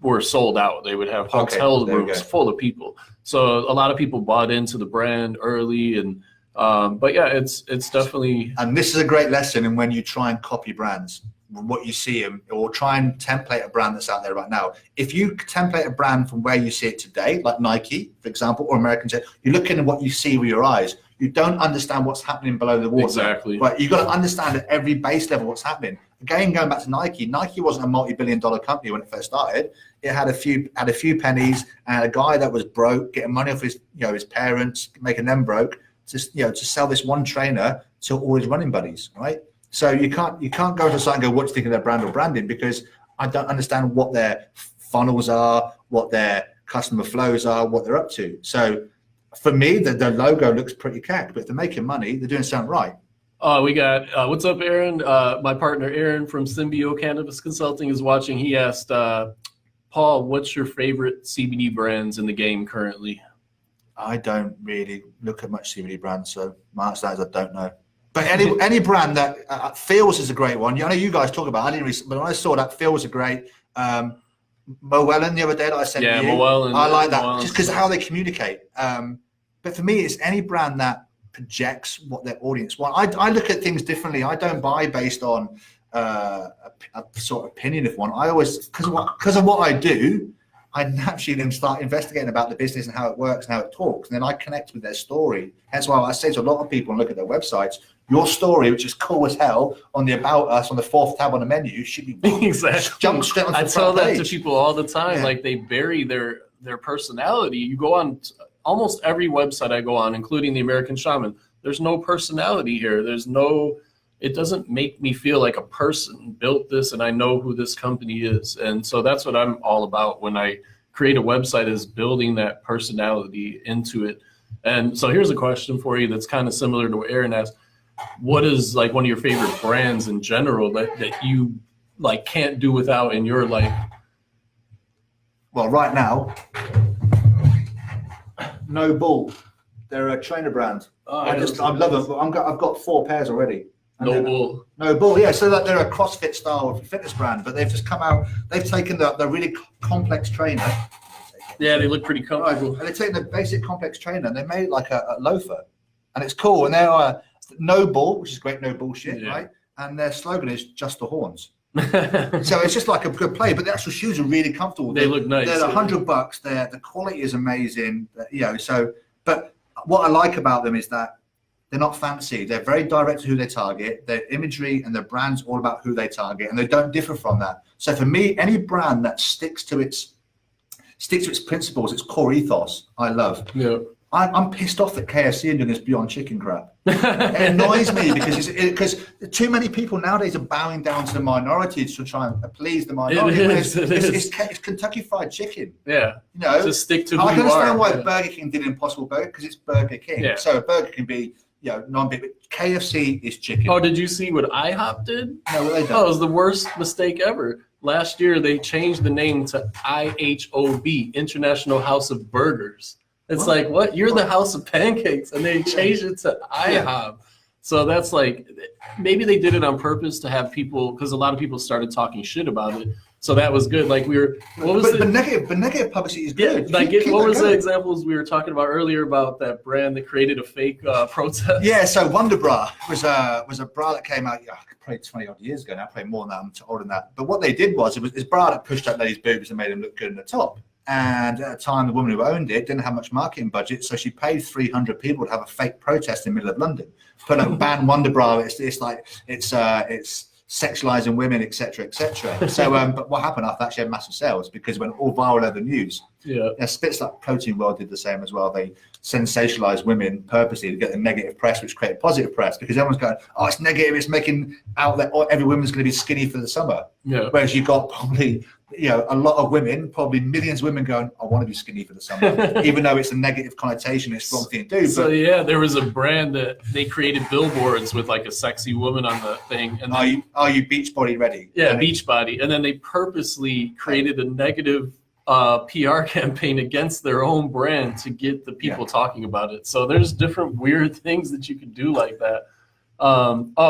were sold out. They would have hotel rooms full of people. So a lot of people bought into the brand early, and but yeah, it's definitely. And this is a great lesson in when you try and copy brands, what you see them, or try and template a brand that's out there right now. If you template a brand from where you see it today, like Nike, for example, or American Jet, you're looking at what you see with your eyes. You don't understand what's happening below the water. Exactly. But you've got to understand at every base level what's happening. Again, going back to Nike wasn't a multi-billion-dollar company when it first started. It had a few pennies and a guy that was broke, getting money off his parents, making them broke, to sell this one trainer to all his running buddies, right? So you can't go to the site and go, what do you think of their brand or branding? Because I don't understand what their funnels are, what their customer flows are, what they're up to. So for me, the logo looks pretty cack, but if they're making money, they're doing something right. We got, what's up, Aaron? My partner, Aaron from Symbio Cannabis Consulting is watching. He asked, Paul, what's your favorite CBD brands in the game currently? I don't really look at much CBD brands, so my answer is I don't know. But any brand that Feels is a great one. I know you guys talk about it. I didn't really, but when I saw that, Feels are great. Moellen the other day that I sent you. Moellen. I like that just because of how they communicate. But for me, it's any brand that projects what their audience want. I look at things differently. I don't buy based on a sort of opinion of one, I always, because of what I do, I naturally then start investigating about the business and how it works and how it talks. And then I connect with their story. Hence why I say to a lot of people and look at their websites, your story, which is cool as hell, on the About Us, on the 4th tab on the menu, should be exactly. jump straight onto I the tell front that page. to people all the time. Yeah. Like they bury their personality. You go on almost every website I go on, including the American Shaman. There's no personality here. It doesn't make me feel like a person built this and I know who this company is. And so that's what I'm all about when I create a website, is building that personality into it. And so here's a question for you that's kind of similar to what Aaron asked. What is like one of your favorite brands in general that you like can't do without in your life? Well, right now, No Bull. They're a trainer brand. I love them. I've got 4 pairs already. No Bull. No Bull, yeah. So that they're a CrossFit style fitness brand, but they've just come out. They've taken the really complex trainer. Yeah, they look pretty comfortable. And they've taken the basic complex trainer and they made it like a loafer, and it's cool. And they are No Bull, which is great, no bullshit, right? And their slogan is just the horns. So it's just like a good play, but the actual shoes are really comfortable. They look nice. They're $100. The quality is amazing. So, but what I like about them is that they're not fancy. They're very direct to who they target. Their imagery and their brand's all about who they target, and they don't differ from that. So for me, any brand that sticks to its principles, its core ethos, I love. Yeah. I'm pissed off at KFC and doing this Beyond Chicken crap. It annoys me because too many people nowadays are bowing down to the minority to try and please the minority. It's Kentucky Fried Chicken. Yeah. Just stick to who I can you understand are. why Burger King did Impossible Burger, because it's Burger King. Yeah. So a burger can be non-big, but KFC is chicken. Oh, did you see what IHOP did? No, what they done? Oh, it was the worst mistake ever. Last year, they changed the name to IHOB, International House of Burgers. It's like, what? You're the House of Pancakes, and they changed it to IHOP. Yeah. So that's like, maybe they did it on purpose to have people, because a lot of people started talking shit about it. So that was good. Like but negative publicity is good. Yeah, like what was the examples we were talking about earlier about that brand that created a fake protest? Yeah, so Wonder Bra was a bra that came out probably 20 odd years ago now, probably more than that, I'm older than that. But what they did was, it was this bra that pushed up ladies' boobs and made them look good in the top. And at the time, the woman who owned it didn't have much marketing budget, so she paid 300 people to have a fake protest in the middle of London. Put a ban Wonder Bra. It's sexualizing women, etc., etc. So, but what happened after that? She had massive sales because it went all viral over the news. Yeah, Spits Like Protein World did the same as well. They sensationalized women purposely to get the negative press, which created positive press, because everyone's going, oh, it's negative, it's making out that every woman's going to be skinny for the summer. Yeah. Whereas you've got probably a lot of women, probably millions of women going, I want to be skinny for the summer, even though it's a negative connotation, it's the wrong thing to do. So yeah, there was a brand that they created billboards with like a sexy woman on the thing. And then, are you Beachbody ready? Yeah, Beachbody. And then they purposely created a negative PR campaign against their own brand to get the people talking about it. So there's different weird things that you can do like that.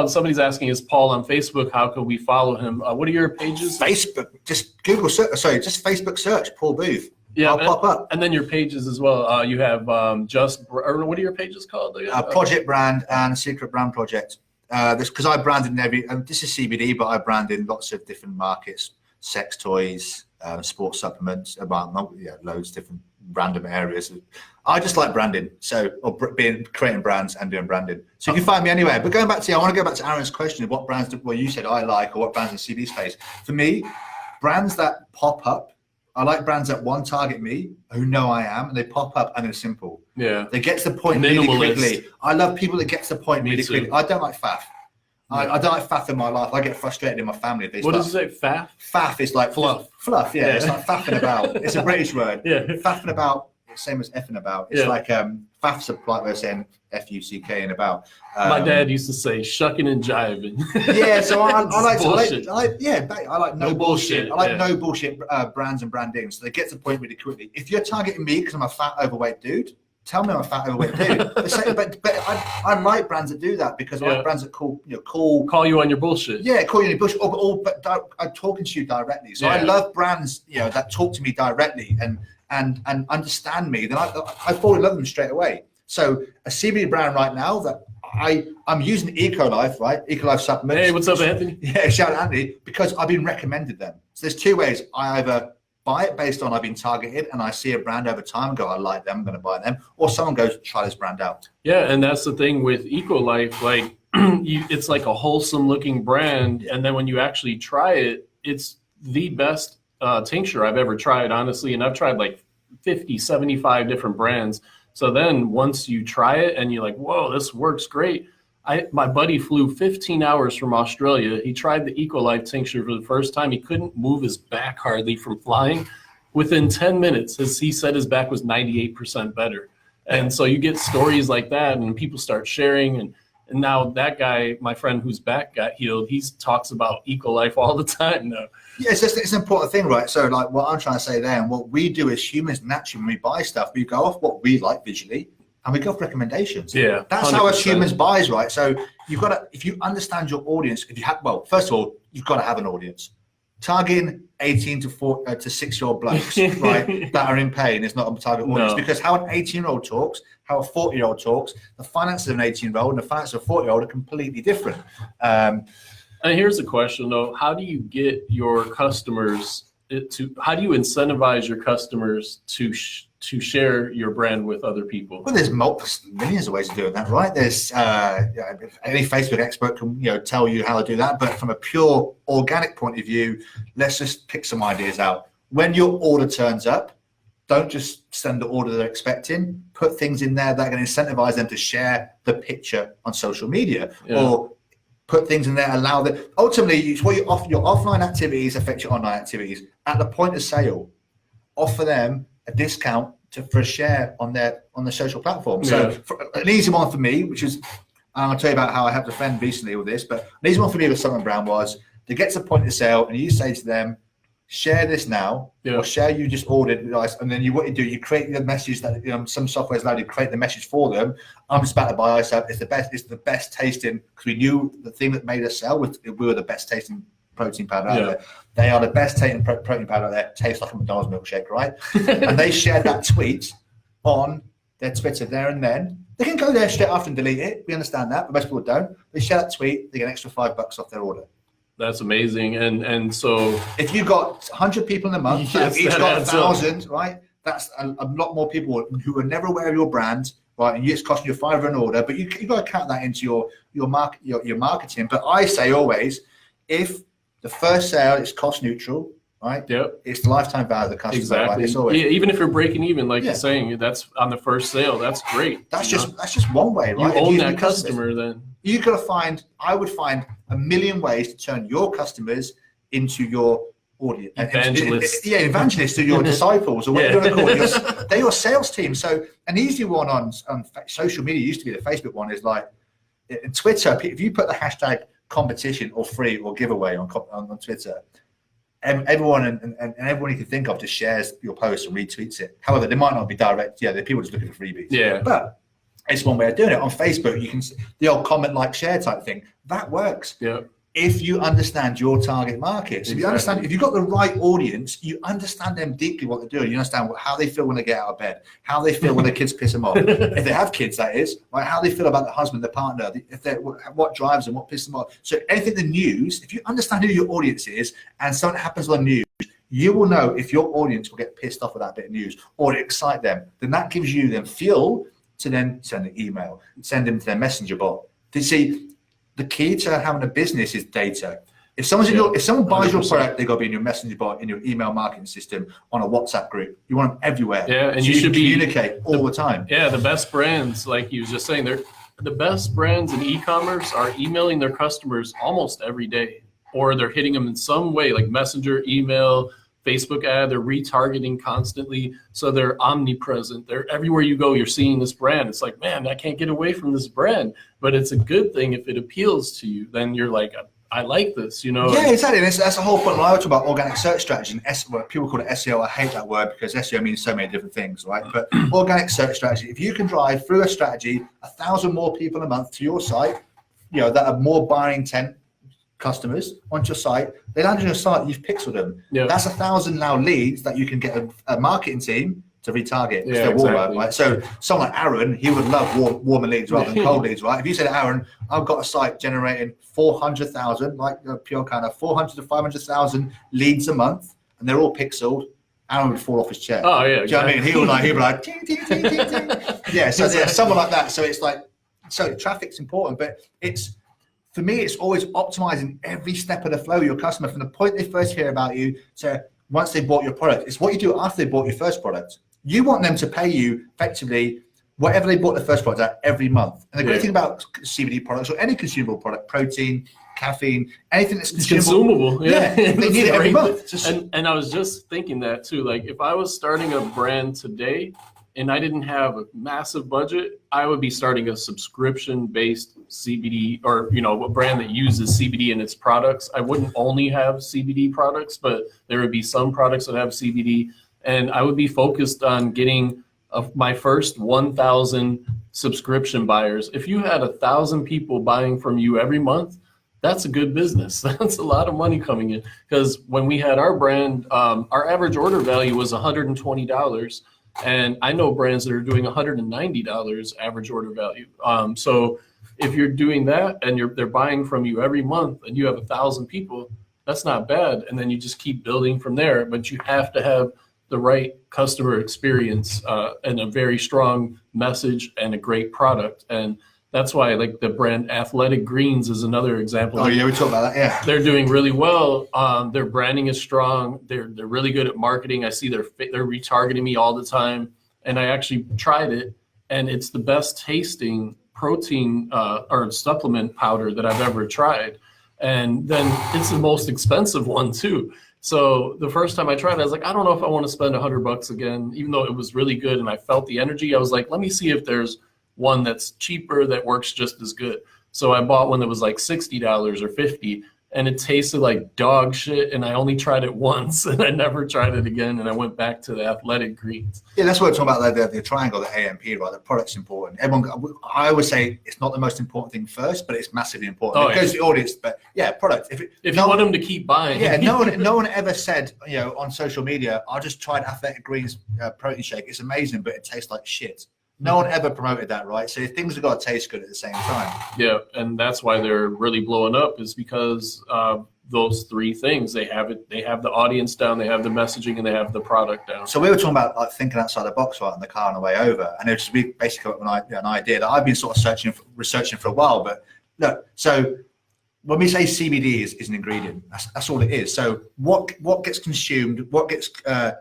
Somebody's asking, is Paul on Facebook? How can we follow him? What are your pages? Facebook, just just Facebook search Paul Booth. Yeah, I'll pop up. And then your pages as well. You have what are your pages called? Project Brand and Secret Brand Project. Because I branded in this is CBD, but I brand in lots of different markets: sex toys, sports supplements, loads of different random areas. I just like branding, creating brands and doing branding. So you can find me anywhere. But I want to go back to Aaron's question of what brands you said I like, or what brands in CBD space. For me, brands that pop up, I like brands that target me, who know I am, and they pop up and they're simple. Yeah. They get to the point really quickly. I love people that get to the point really quickly. I don't like faff. I don't like faff in my life. I get frustrated in my family. What does it say, faff? Faff is like fluff. Fluff, yeah. It's like faffing about. It's a British word. Yeah. Faffing about, same as effing about. It's like faff's a polite way of saying F-U-C-K and about. My dad used to say shucking and jiving. Yeah, so I like no bullshit. I like no bullshit brands and branding. So they get to the point really quickly. If you're targeting me because I'm a fat, overweight dude, tell me I'm a fat, overweight dude. but I like brands that do that, because I like brands that call you on your bullshit. Yeah, call you on your bullshit, but I'm talking to you directly. So I love brands, that talk to me directly and understand me. Then I fall in love with them straight away. So a CBD brand right now that I'm using EcoLife, right? EcoLife supplements. Hey, what's up, Anthony? Yeah, shout out Anthony, because I've been recommended them. So there's two ways. I either buy it based on I've been targeted and I see a brand over time and go, I like them, I'm going to buy them. Or someone goes, try this brand out. Yeah, and that's the thing with EcoLife. Like, it's like a wholesome looking brand. And then when you actually try it, it's the best tincture I've ever tried, honestly. And I've tried like 50, 75 different brands. So then once you try it and you're like, whoa, this works great. My buddy flew 15 hours from Australia. He tried the EcoLife tincture for the first time. He couldn't move his back hardly from flying. Within 10 minutes, as he said, his back was 98% better. And so you get stories like that and people start sharing. And now that guy, my friend whose back got healed, he talks about EcoLife all the time now. Yeah, it's an important thing, right? So like what I'm trying to say there and what we do as humans naturally when we buy stuff, we go off what we like visually and we go off recommendations. Yeah, that's 100%. how us humans buys, right? So you've got to, if you understand your audience, if you have, well, first of all, you've got to have an audience. Targeting 18 to 6-year-old blokes, right, that are in pain is not a target audience, because how an 18-year-old talks, how a 40-year-old talks, the finances of an 18-year-old and the finances of a 40-year-old are completely different. And here's the question, though: how do you get your customers how do you incentivize your customers to share your brand with other people? Well, there's millions of ways of doing that, right? There's any Facebook expert can tell you how to do that, but from a pure organic point of view, let's just pick some ideas out. When your order turns up, don't just send the order they're expecting. Put things in there that are going to incentivize them to share the picture on social media, or put things in there, allow them. Ultimately, what your offline activities affect your online activities. At the point of sale, offer them a discount for a share on the social platform. So an easy one for me, which is, I'm going to tell you about how I helped a friend recently with this, but an easy one for me with Summer Brown was to get to the point of sale and you say to them, share this now, or share you just ordered, and then what you do, you create the message that some software is allowed to create the message for them. I'm just about to buy ice. It's the best tasting, because we knew the thing that made us sell was we were the best tasting protein powder out there. They are the best tasting protein powder out there. Tastes like a McDonald's milkshake, right? And they shared that tweet on their Twitter there and then. They can go there straight after and delete it. We understand that, but most people don't. They share that tweet, they get an extra $5 off their order. That's amazing. And so if you've got 100 people in a month, each got 1,000, right? That's a lot more people who are never aware of your brand, right? And it's costing you $5 an order, but you've got to count that into your marketing. But I say always, if the first sale is cost neutral, right? Yep. It's the lifetime value of the customer. Exactly. Right? It's always, even if you're breaking even, like you're saying, that's on the first sale. That's great. That's just one way, right? You own that customer then. You've got to I would find a million ways to turn your customers into your audience. Evangelists. Evangelists to your disciples, or whatever you want to call it. They're your sales team. So an easy one on social media used to be the Facebook one is like in Twitter. If you put the hashtag competition or free or giveaway on Twitter, everyone and everyone you can think of just shares your post and retweets it. However, they might not be direct. Yeah, they're people just looking for freebies. Yeah, but it's one way of doing it. On Facebook, you can the old comment, like, share type thing. That works. Yeah. If you understand your target market. So if you understand, if you've got the right audience, you understand them deeply what they're doing. You understand how they feel when they get out of bed, how they feel when their kids piss them off. If they have kids, that is, right? How they feel about the husband, the partner, what drives them, what pisses them off. So anything the news, if you understand who your audience is and something happens on the news, you will know if your audience will get pissed off with that bit of news or excite them. Then that gives you them fuel to then send an email, send them to their messenger bot. You see, the key to having a business is data. If someone buys your product, they got to be in your messenger bot, in your email marketing system, on a WhatsApp group. You want them everywhere. Yeah, and so you should communicate all the time. Yeah, the best brands, like you were just saying, the best brands in e-commerce are emailing their customers almost every day, or they're hitting them in some way, like messenger, email, Facebook ad. They're retargeting constantly, so they're omnipresent. They're everywhere you go. You're seeing this brand. It's like, man, I can't get away from this brand. But it's a good thing if it appeals to you. Then you're like, I like this, Yeah, exactly. That's the whole point. When I talk about organic search strategy, and people call it SEO. I hate that word because SEO means so many different things, right? But organic search strategy. If you can drive through a strategy 1,000 more people a month to your site, that are more buying intent customers onto your site, they land on your site, you've pixeled them. Yeah. That's 1,000 now leads that you can get a marketing team to retarget. Yeah, they're warmer, exactly. right? So someone like Aaron, he would love warmer leads rather than cold leads, right? If you said, Aaron, I've got a site generating 400,000, like a pure kind of 400 to 500,000 leads a month, and they're all pixeled, Aaron would fall off his chair. Oh yeah, do you know what I mean? He'd be like, ting, ting, ting, ting, ting. Yeah, so yeah, someone like that. So it's like, so traffic's important, but it's, for me, it's always optimizing every step of the flow of your customer from the point they first hear about you to once they bought your product. It's what you do after they bought your first product. You want them to pay you effectively whatever they bought the first product at every month. And the great thing about CBD products or any consumable product, protein, caffeine, anything that's consumable. Yeah, they need it every month. And I was just thinking that too. Like if I was starting a brand today and I didn't have a massive budget, I would be starting a subscription-based CBD or, you know, a brand that uses CBD in its products. I wouldn't only have CBD products, but there would be some products that have CBD. And I would be focused on getting my first 1,000 subscription buyers. If you had 1,000 people buying from you every month, that's a good business. That's a lot of money coming in. Because when we had our brand, our average order value was $120. And I know brands that are doing $190 average order value. So if you're doing that and they're buying from you every month and you have 1,000 people, that's not bad. And then you just keep building from there. But you have to have the right customer experience and a very strong message and a great product. And that's why, like, the brand Athletic Greens is another example. Oh yeah, we talked about that. Yeah, they're doing really well. Their branding is strong. They're really good at marketing. I see they're retargeting me all the time, and I actually tried it, and it's the best tasting protein or supplement powder that I've ever tried. And then it's the most expensive one too. So the first time I tried it, I was like, I don't know if I want to spend $100 again, even though it was really good and I felt the energy. I was like, let me see if there's one that's cheaper that works just as good. So I bought one that was like $60 or $50, and it tasted like dog shit. And I only tried it once, and I never tried it again. And I went back to the Athletic Greens. Yeah, that's what we're talking about. The triangle, the AMP, right? The product's important. I always say it's not the most important thing first, but it's massively important. It goes to the audience, but yeah, product. If you want them to keep buying. Yeah, no one ever said, you know, on social media, I just tried Athletic Greens protein shake. It's amazing, but it tastes like shit. No one ever promoted that, right? So things have got to taste good at the same time. Yeah, and that's why they're really blowing up, is because those three things. They have it. They have the audience down, they have the messaging, and they have the product down. So we were talking about like thinking outside the box, right, in the car on the way over, and it was basically an idea that I've been sort of researching for a while. But look, so when we say CBD is an ingredient, that's all it is. So what gets consumed, what gets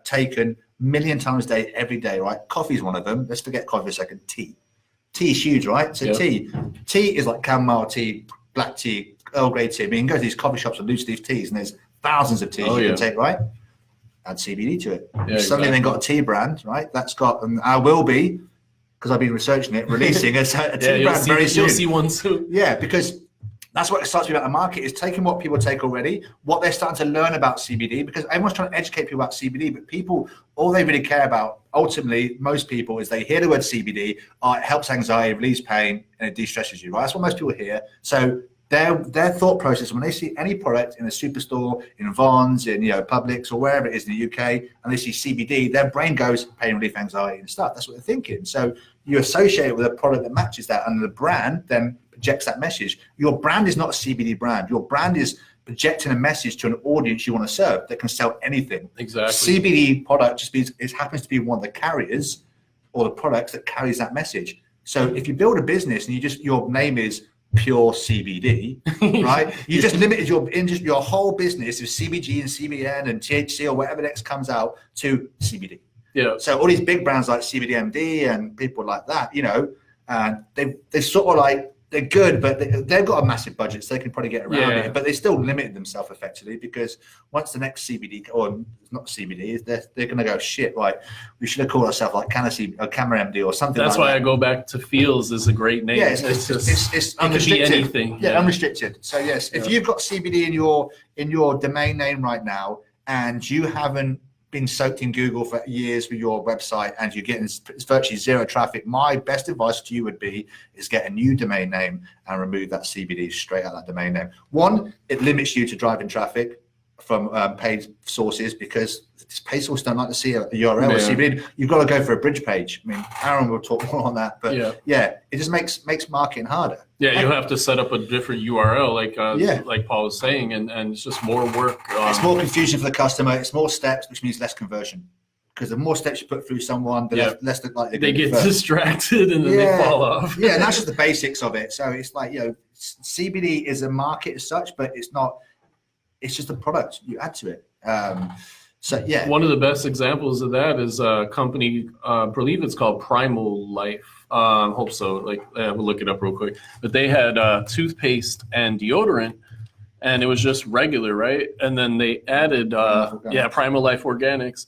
taken million times a day, every day, right? Coffee is one of them. Let's forget coffee for a second. Tea is huge, right? So tea is like chamomile tea, black tea, Earl Grey tea. I mean, you can go to these coffee shops and loose leaf teas, and there's thousands of teas you can take, right? Add CBD to it. Suddenly they've got a tea brand, right? That's got, and I will be, because I've been researching it, releasing a tea brand very soon. You'll see one soon. Yeah, because that's what excites me about the market, is taking what people take already, what they're starting to learn about CBD, because everyone's trying to educate people about CBD, but people, all they really care about, ultimately, most people, is they hear the word CBD, it helps anxiety, relieves pain, and it de-stresses you, right? That's what most people hear. So their thought process, when they see any product in a superstore, in Vons, in Publix, or wherever it is in the UK, and they see CBD, their brain goes pain relief, anxiety, and stuff. That's what they're thinking. So you associate it with a product that matches that, and the brand then projects that message. Your brand is not a CBD brand. Your brand is projecting a message to an audience you want to serve that can sell anything. Exactly. CBD product happens to be one of the carriers or the products that carries that message. So if you build a business and your name is pure CBD, right? You just limited your whole business of CBG and CBN and THC or whatever next comes out to CBD. Yeah. So all these big brands like CBDMD and people like that, they sort of like, they're good, but they've got a massive budget, so they can probably get around it. But they still limited themselves effectively, because once the next CBD, or not CBD, they're going to go, shit, right, we should have called ourselves like Camera MD or something. That's like why that. I go back to Feels is a great name. Yeah, it's unrestricted. Anything. Yeah, unrestricted. So yes, if you've got CBD in your domain name right now, and you haven't been soaked in Google for years with your website, and you're getting virtually zero traffic, my best advice to you would be is get a new domain name and remove that CBD straight out of that domain name. One, it limits you to driving traffic. from paid sources because paid sources don't like to see a URL or CBD. You've got to go for a bridge page. I mean, Aaron will talk more on that, but yeah, it just makes marketing harder. Yeah, you have to set up a different URL, like Paul was saying, and it's just more work. It's more confusion for the customer. It's more steps, which means less conversion. Because the more steps you put through someone, the less likely they get distracted and then they fall off. Yeah, and that's just the basics of it. So it's like, CBD is a market as such, but it's not. It's just a product you add to it. So yeah, one of the best examples of that is a company, I believe it's called Primal Life. Hope so. We'll look it up real quick. But they had toothpaste and deodorant, and it was just regular, right? And then they added, Primal Life Organics.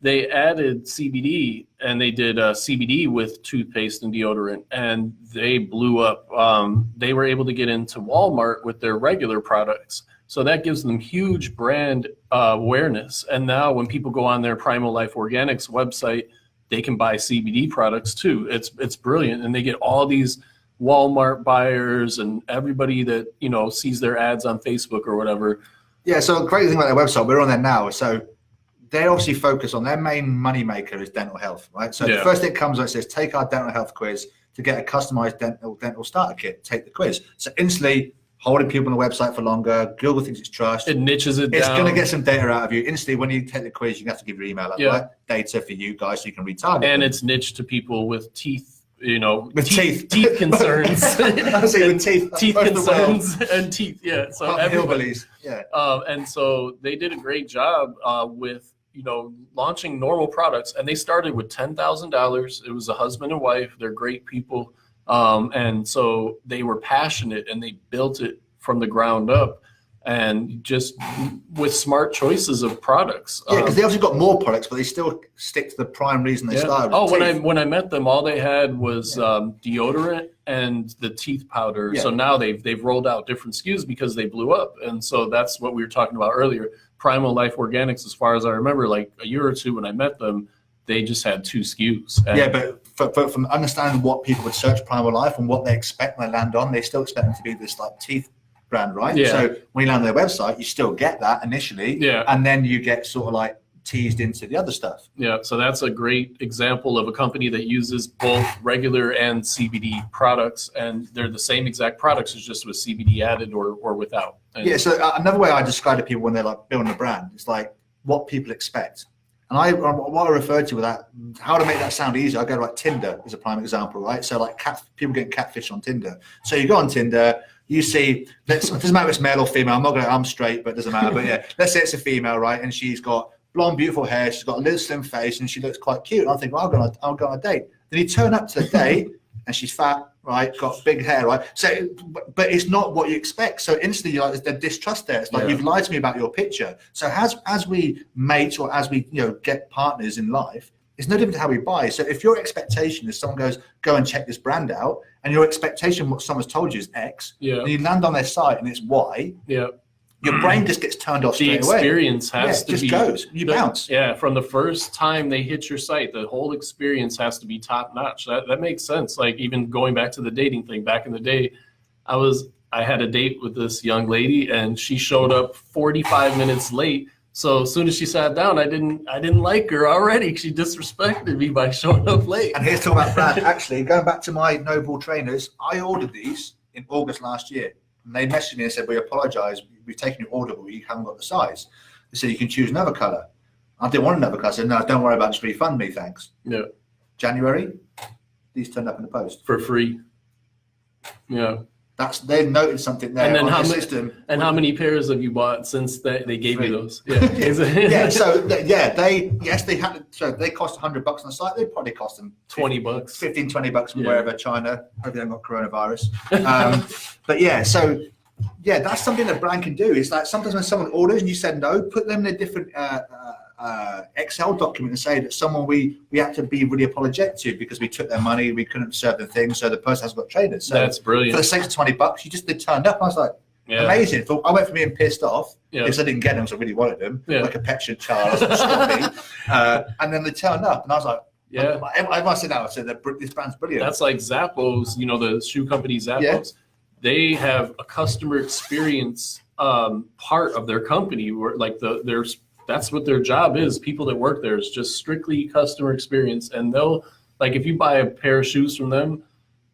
They added CBD, and they did CBD with toothpaste and deodorant, and they blew up. They were able to get into Walmart with their regular products. So that gives them huge brand awareness. And now when people go on their Primal Life Organics website, they can buy CBD products too. It's brilliant. And they get all these Walmart buyers and everybody that, sees their ads on Facebook or whatever. Yeah, so the great thing about their website, we're on there now. So they obviously focus on their main money maker is dental health, right? So the first thing comes on, it says, take our dental health quiz to get a customized dental starter kit. Take the quiz. So instantly, holding people on the website for longer. Google thinks it's trust. It niches it down. It's going to get some data out of you. Instantly, when you take the quiz, you have to give your email up, right? Data for you guys so you can retarget. And it's niched to people with teeth, with teeth concerns. I was saying teeth concerns and teeth, So hillbillies, and so they did a great job with launching normal products, and they started with $10,000. It was a husband and wife. They're great people. And so they were passionate and they built it from the ground up and just with smart choices of products. Yeah, because they obviously got more products, but they still stick to the prime reason they started. Oh, when I met them, all they had was deodorant and the teeth powder. Yeah. So now they've rolled out different SKUs because they blew up. And so that's what we were talking about earlier. Primal Life Organics, as far as I remember, like a year or two when I met them, they just had 2 SKUs. But from understanding what people would search Primal Life and what they expect when they land on, they still expect them to be this like teeth brand, right? Yeah. So when you land on their website, you still get that initially, and then you get sort of like teased into the other stuff. Yeah, so that's a great example of a company that uses both regular and CBD products, and they're the same exact products, it's just with CBD added or without. And so another way I describe to people when they're like building a brand is like what people expect. And what I refer to with that, how to make that sound easy, I go to like Tinder as a prime example, right? So like people getting catfish on Tinder. So you go on Tinder, you see, it doesn't matter if it's male or female. I'm straight, but it doesn't matter. But yeah, let's say it's a female, right? And she's got blonde, beautiful hair. She's got a little slim face, and she looks quite cute. And I think, well, I'll go on a date. Then you turn up to the date, and she's fat, right? Got big hair, right? So, but it's not what you expect. So instantly, you're like, there's distrust there. It's like you've lied to me about your picture. So as we mate or as we get partners in life, it's no different to how we buy. So if your expectation is someone goes, go and check this brand out, and your expectation what someone's told you is X, and you land on their site and it's Y, your brain just gets turned off straight away. The experience has to be. Goes. You bounce. Yeah, from the first time they hit your site, the whole experience has to be top notch. That makes sense. Like even going back to the dating thing, back in the day, I had a date with this young lady and she showed up 45 minutes late. So as soon as she sat down, I didn't like her already. She disrespected me by showing up late. And here's talking about brand. Actually, going back to my Noble trainers, I ordered these in August last year. And they messaged me and said, we apologize. We've taken your order, but we haven't got the size. They said, you can choose another color. I didn't want another color. I said, no, don't worry about it. Just refund me, thanks. Yeah. January, these turned up in the post. For free. Yeah. They noted something there. And then on the system. And how many pairs have you bought since they gave you those? Yeah. They had. So they cost $100 on the site. They probably cost them $20, $15-20 from wherever, China. Hope they haven't got coronavirus. But that's something that brand can do. It's like sometimes when someone orders and you said no, put them in a different Excel document and say that someone we had to be really apologetic to because we took their money, we couldn't serve the thing, so the person hasn't got trainers. So that's brilliant. For the sake of $20, they turned up. I was like, amazing. So I went from being pissed off because I didn't get them, so I really wanted them, like a petulant child. And then they turned up, and I was like, I must say now, I said that this brand's brilliant. That's like Zappos, the shoe company Zappos. They have a customer experience part of their company, where like that's what their job is. People that work there is just strictly customer experience, and they'll, like, if you buy a pair of shoes from them,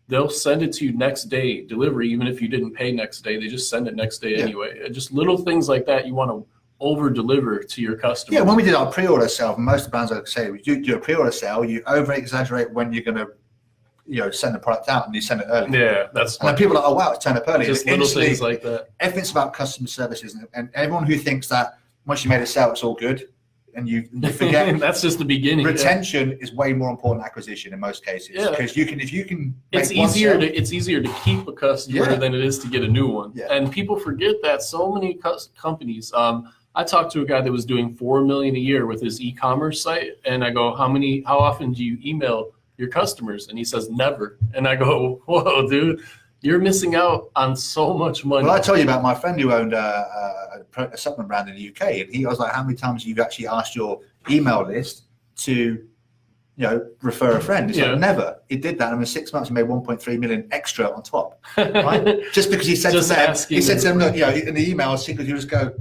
they'll send it to you next day delivery, even if you didn't pay next day. They just send it next day anyway. And just little things like that, you want to over deliver to your customers. Yeah, when we did our pre-order sale, most brands, I say, you do a pre-order sale, you over exaggerate when you're going to send the product out, and you send it early. Yeah, that's and then people are like, oh wow, it's turned up early. Just little things like that. Everything's about customer services, and everyone who thinks that once you made a sale, it's all good, and you forget that's just the beginning. Retention is way more important than acquisition in most cases, because if you can it's easier to keep a customer than it is to get a new one. And people forget that. So many companies, I talked to a guy that was doing $4 million a year with his e-commerce site, and I go, how often do you email your customers? And he says, never. And I go, whoa, dude, you're missing out on so much money. Well, I tell you about my friend who owned a supplement brand in the UK, and I was like, how many times have you actually asked your email list to refer a friend? He's like, never. He did that, and in 6 months he made 1.3 million extra on top, right? Just because he said to them, look, in the email, you just go,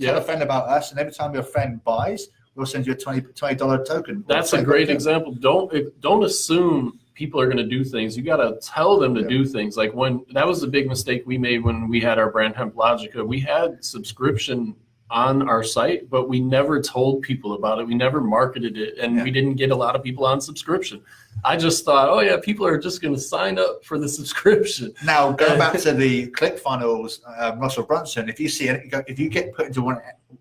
tell a friend about us, and every time your friend buys, we'll send you a $20 token. That's a great example. Don't assume people are going to do things. You got to tell them to do things. Like that was the big mistake we made when we had our brand Hemp Logica. We had subscription on our site, but we never told people about it. We never marketed it, and we didn't get a lot of people on subscription. I just thought, oh yeah, people are just going to sign up for the subscription. Now, go back to the ClickFunnels, Russell Brunson. If you get put into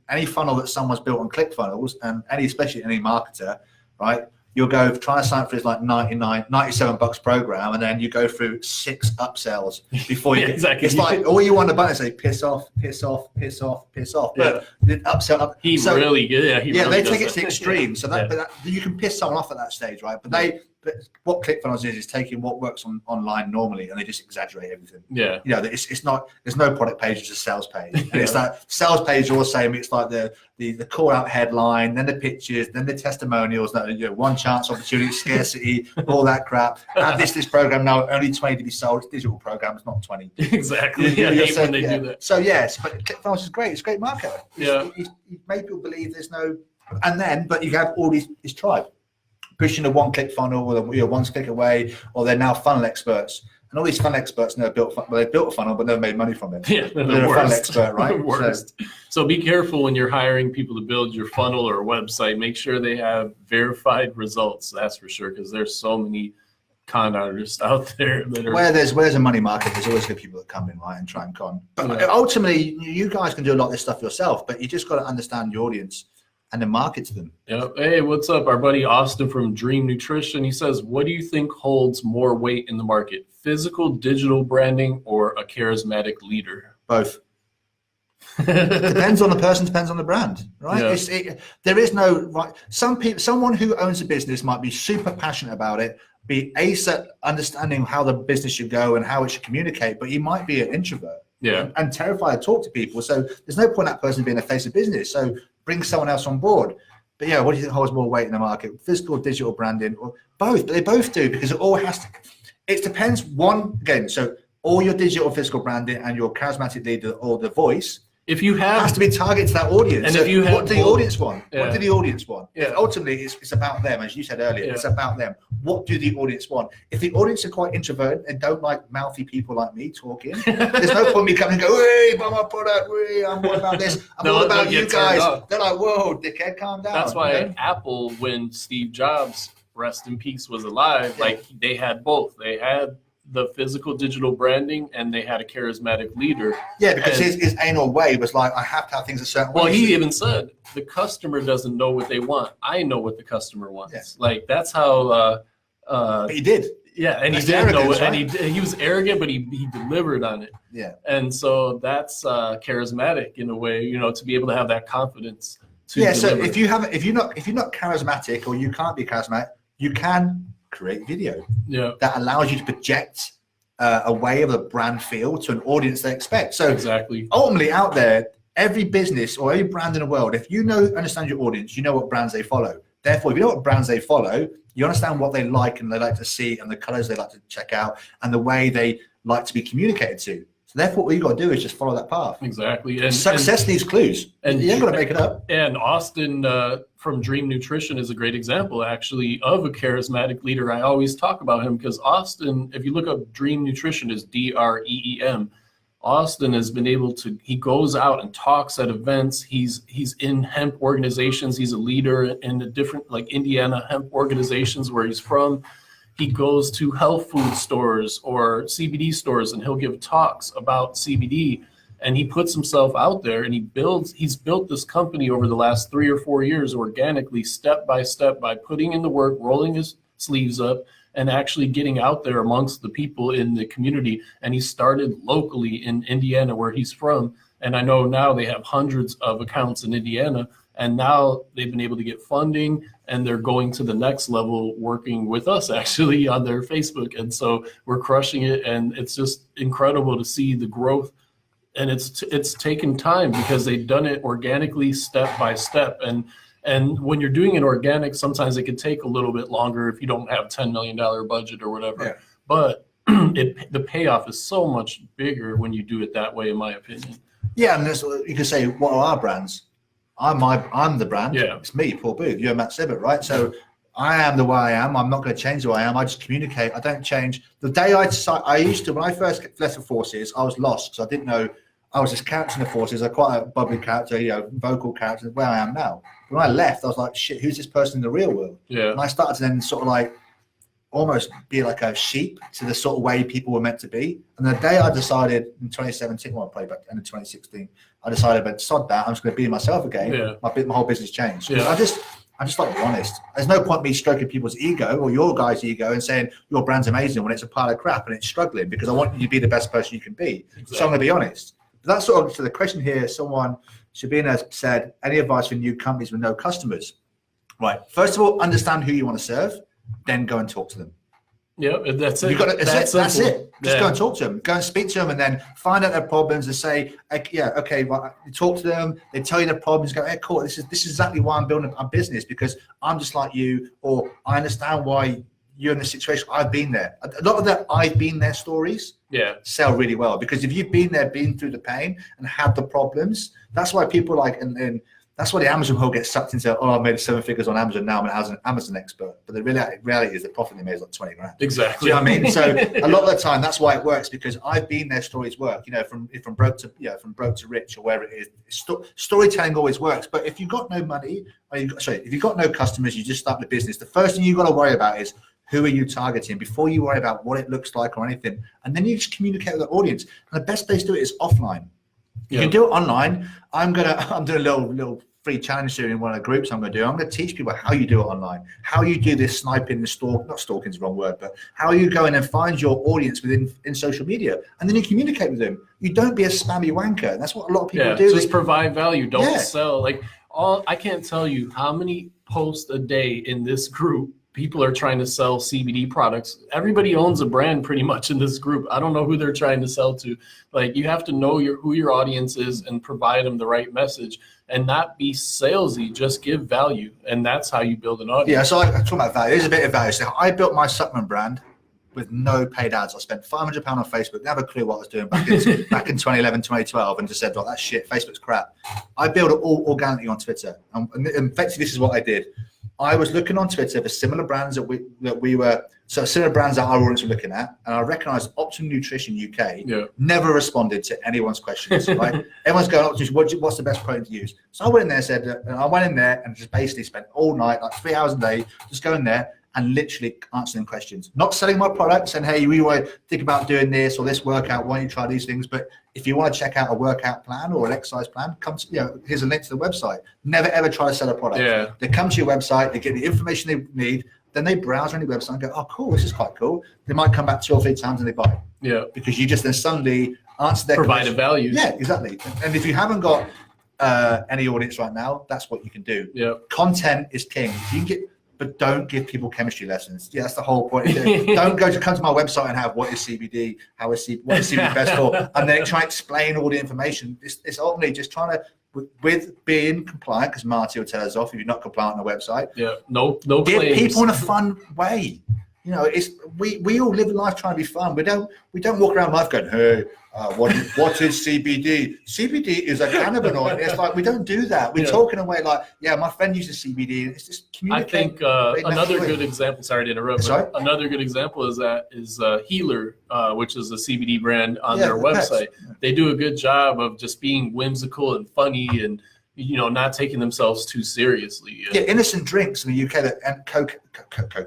any funnel that someone's built on ClickFunnels, and especially any marketer, right? You'll go try to sign up for this like $97 program, and then you go through 6 upsells before you get. Exactly. It's like all you want the button is say piss off, piss off, piss off, piss off. But the upsell. Really good. They take it to the extreme. So that you can piss someone off at that stage, right? But what ClickFunnels is taking what works online normally, and they just exaggerate everything. Yeah. It's not. There's no product page. It's a sales page. And it's that sales page all the same. It's like the call out headline, then the pictures, then the testimonials. That one chance, opportunity, scarcity, all that crap. Add this program now. Only 20 to be sold. It's a digital program. It's not 20. Exactly. I hate when they do that. So yes, but ClickFunnels is great. It's a great marketer. He's made people believe there's no. But you have all his tribe pushing a one-click funnel, or one click away, or they're now funnel experts. And all these funnel experts now built a funnel, but never made money from it. Yeah, they're a funnel expert, right? Worst. So be careful when you're hiring people to build your funnel or a website. Make sure they have verified results. That's for sure, because there's so many con artists out there that are. Where there's a money market, there's always good people that come in, right, and try and con. But ultimately, you guys can do a lot of this stuff yourself, but you just got to understand your audience and then market to them. Yep. Hey, what's up? Our buddy Austin from Dream Nutrition. He says, what do you think holds more weight in the market? Physical, digital branding, or a charismatic leader? Both. Depends on the person, depends on the brand, right? There is no right. Someone who owns a business might be super passionate about it, be ace at understanding how the business should go and how it should communicate, but he might be an introvert. And terrified to talk to people. So there's no point that person being a face of business. So bring someone else on board. But what do you think holds more weight in the market? Physical, digital branding, or both? But they both do, because it all has to. It depends. So all your digital, physical branding, and your charismatic leader or the voice. If you have, has to be targeted to that audience. And so what do the audience want? What do the audience want? Ultimately, it's about them, as you said earlier. It's about them. What do the audience want? If the audience are quite introverted and don't like mouthy people like me talking, there's no point me coming and go, hey, buy my product, I'm all about this, I'm all about you guys. They're like, whoa, dickhead, calm down. That's why Apple, when Steve Jobs, rest in peace, was alive, like they had both. They had the physical digital branding, and they had a charismatic leader. Because his anal way was like, I have to have things a certain way. Well, he even said, the customer doesn't know what they want. I know what the customer wants. Like, that's how... but he did. Yeah, and he did know it, and he was arrogant, but he delivered on it. And so that's charismatic in a way, to be able to have that confidence to deliver. So if you're not charismatic, or you can't be charismatic, you can create video that allows you to project a way of a brand feel to an audience they expect. So ultimately out there, every business or every brand in the world, if you understand your audience, you know what brands they follow. Therefore, if you know what brands they follow, you understand what they like and they like to see, and the colors they like to check out, and the way they like to be communicated to. So therefore, all you got to do is just follow that path. Exactly. And success needs clues. And you ain't got to make it up. And Austin from Dream Nutrition is a great example, actually, of a charismatic leader. I always talk about him because Austin, if you look up Dream Nutrition, is DREEM. Austin has been able to, he goes out and talks at events. He's in hemp organizations. He's a leader in the different, like Indiana hemp organizations where he's from. He goes to health food stores or CBD stores and he'll give talks about CBD, and he puts himself out there and he's built this company over the last 3 or 4 years organically, step by step, by putting in the work, rolling his sleeves up, and actually getting out there amongst the people in the community. And he started locally in Indiana where he's from. And I know now they have hundreds of accounts in Indiana, and now they've been able to get funding, and they're going to the next level working with us actually on their Facebook. And so we're crushing it, and it's just incredible to see the growth. And it's taken time because they've done it organically, step by step. And when you're doing it organic, sometimes it can take a little bit longer if you don't have $10 million budget or whatever. Yeah. But the payoff is so much bigger when you do it that way, in my opinion. Yeah, and you can say, what are our brands? I'm the brand. Yeah. It's me, Paul Booth. You're Matt Sibert, right? So I am the way I am. I'm not going to change who I am. I just communicate. I don't change. The day I used to, when I first left the forces, I was lost because I didn't know. I was just character in the forces. I'm quite a bubbly character, vocal character, where I am now. When I left, I was like, shit, who's this person in the real world? Yeah. And I started to then sort of like almost be like a sheep to the sort of way people were meant to be. And the day I decided in 2017, well, probably back in 2016, I decided, but sod that, I'm just going to be myself again. Yeah. My whole business changed. Yeah. I just like to be honest. There's no point me stroking people's ego or your guy's ego and saying your brand's amazing when it's a pile of crap and it's struggling, because I want you to be the best person you can be. Exactly. So I'm going to be honest. But that's sort of, so the question here, someone, Shabina said, any advice for new companies with no customers? Right. First of all, understand who you want to serve, then go and talk to them. Yeah, that's it. That's it. Just go and talk to them. Go and speak to them, and then find out their problems and say, yeah, okay, well, you talk to them. They tell you their problems. Go, hey, cool. This is exactly why I'm building a business, because I'm just like you, or I understand why you're in this situation. I've been there. A lot of the I've been there stories sell really well, because if you've been there, been through the pain and had the problems, that's why people like, and that's why the Amazon whole gets sucked into, I made 7 figures on Amazon, now I'm an Amazon expert. But the reality is the profit they made is like 20 grand. Exactly. Do you know what I mean? So a lot of the time, that's why it works, because I've been there, stories work, from broke to rich or wherever it is. Storytelling always works. But if you've got no money, if you've got no customers, you just start the business, the first thing you've got to worry about is, who are you targeting before you worry about what it looks like or anything? And then you just communicate with the audience. And the best place to do it is offline. You can do it online. I'm doing a little free challenge here in one of the groups I'm going to do. I'm going to teach people how you do it online, how you do this sniping, not stalking is the wrong word, but how you go in and find your audience in social media, and then you communicate with them. You don't be a spammy wanker. And that's what a lot of people do. Just provide value. Don't sell. I can't tell you how many posts a day in this group people are trying to sell CBD products. Everybody owns a brand pretty much in this group. I don't know who they're trying to sell to. Like, you have to know who your audience is and provide them the right message and not be salesy. Just give value. And that's how you build an audience. Yeah, so I'm talking about value. There's a bit of value. So I built my supplement brand with no paid ads. I spent £500 on Facebook. Didn't have a clue what I was doing back in 2011, 2012, and just said, well, that's shit. Facebook's crap. I built it all organically on Twitter. And effectively, this is what I did. I was looking on Twitter for similar brands similar brands that our audience were looking at, and I recognized Optimum Nutrition UK never responded to anyone's questions. Right? Everyone's going, what's the best protein to use? So I went in there and just basically spent all night, like 3 hours a day, just going there and literally answering questions. Not selling my products and, hey, you want to think about doing this or this workout, why don't you try these things? But if you want to check out a workout plan or an exercise plan, here's a link to the website. Never, ever try to sell a product. Yeah. They come to your website, they get the information they need, then they browse on your website and go, oh, cool, this is quite cool. They might come back 2 or 3 times and they buy. Yeah. Because you just then suddenly answer their provided value. Yeah, exactly. And if you haven't got any audience right now, that's what you can do. Yeah. Content is king. You can but don't give people chemistry lessons. Yeah, that's the whole point. Don't come to my website and have what is CBD, what is CBD best for, and then try to explain all the information. It's ultimately just trying to, with being compliant, because Marty will tell us off if you're not compliant on the website. Yeah, no give claims. people in a fun way. You know, we all live life trying to be fun. We don't walk around life going, hey, what is CBD? CBD is a cannabinoid. It's like we don't do that. We talk in a way like, yeah, my friend uses CBD. It's just communicate. I think another good example. Sorry to interrupt. But another good example is Healer, which is a CBD brand on their website. They do a good job of just being whimsical and funny and, you know, not taking themselves too seriously. Yeah, innocent drinks in the UK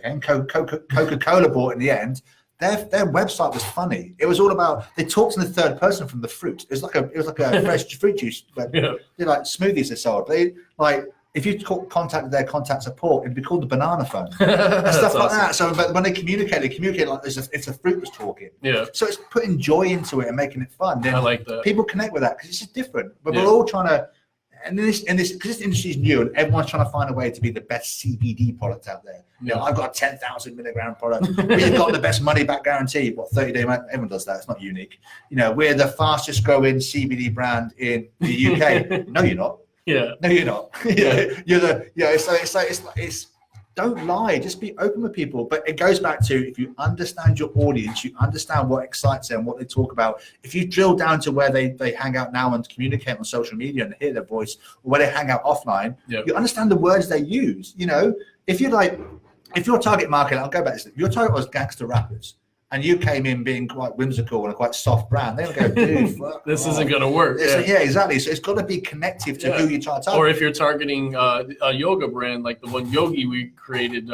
and Coca-Cola bought in the end. Their website was funny. It was all about, they talked in the third person from the fruit. It was like a fresh fruit juice. They're like smoothies they sold. They like, if you contacted their contact support, it'd be called the banana phone and stuff like that. So, but when they communicate like it's a fruit that's talking. Yeah. So it's putting joy into it and making it fun. Then I like that. People connect with that because it's just different. But we're all trying to. And because this industry is new and everyone's trying to find a way to be the best CBD product out there. You know, I've got a 10,000 milligram product. We've got the best money back guarantee. 30-day? Everyone does that. It's not unique. You know, we're the fastest growing CBD brand in the UK. No, you're not. Yeah. No, you're not. You're the. Yeah. It's don't lie. Just be open with people. But it goes back to, if you understand your audience, you understand what excites them, what they talk about. If you drill down to where they hang out now and communicate on social media and hear their voice, or where they hang out offline, you understand the words they use. You know, if your target market, I'll go back to this, if your target was gangster rappers, and you came in being quite whimsical and a quite soft brand, they would go, dude, this isn't going to work. Yeah, exactly. So it's got to be connective to who you're trying to target. Or if you're targeting a yoga brand like the one Yogi we created,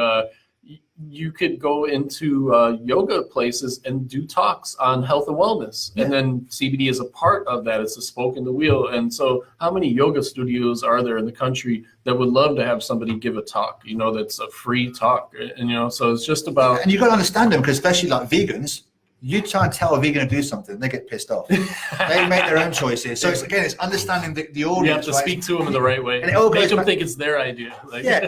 you could go into yoga places and do talks on health and wellness. And then CBD is a part of that. It's a spoke in the wheel. And so how many yoga studios are there in the country that would love to have somebody give a talk, you know, that's a free talk? And, you know, so it's just about. And you've got to understand them, because especially like vegans, you try and tell a vegan to do something, they get pissed off. They make their own choices. So it's understanding the audience. You have to speak to them in the right way. And it all make them think it's their idea.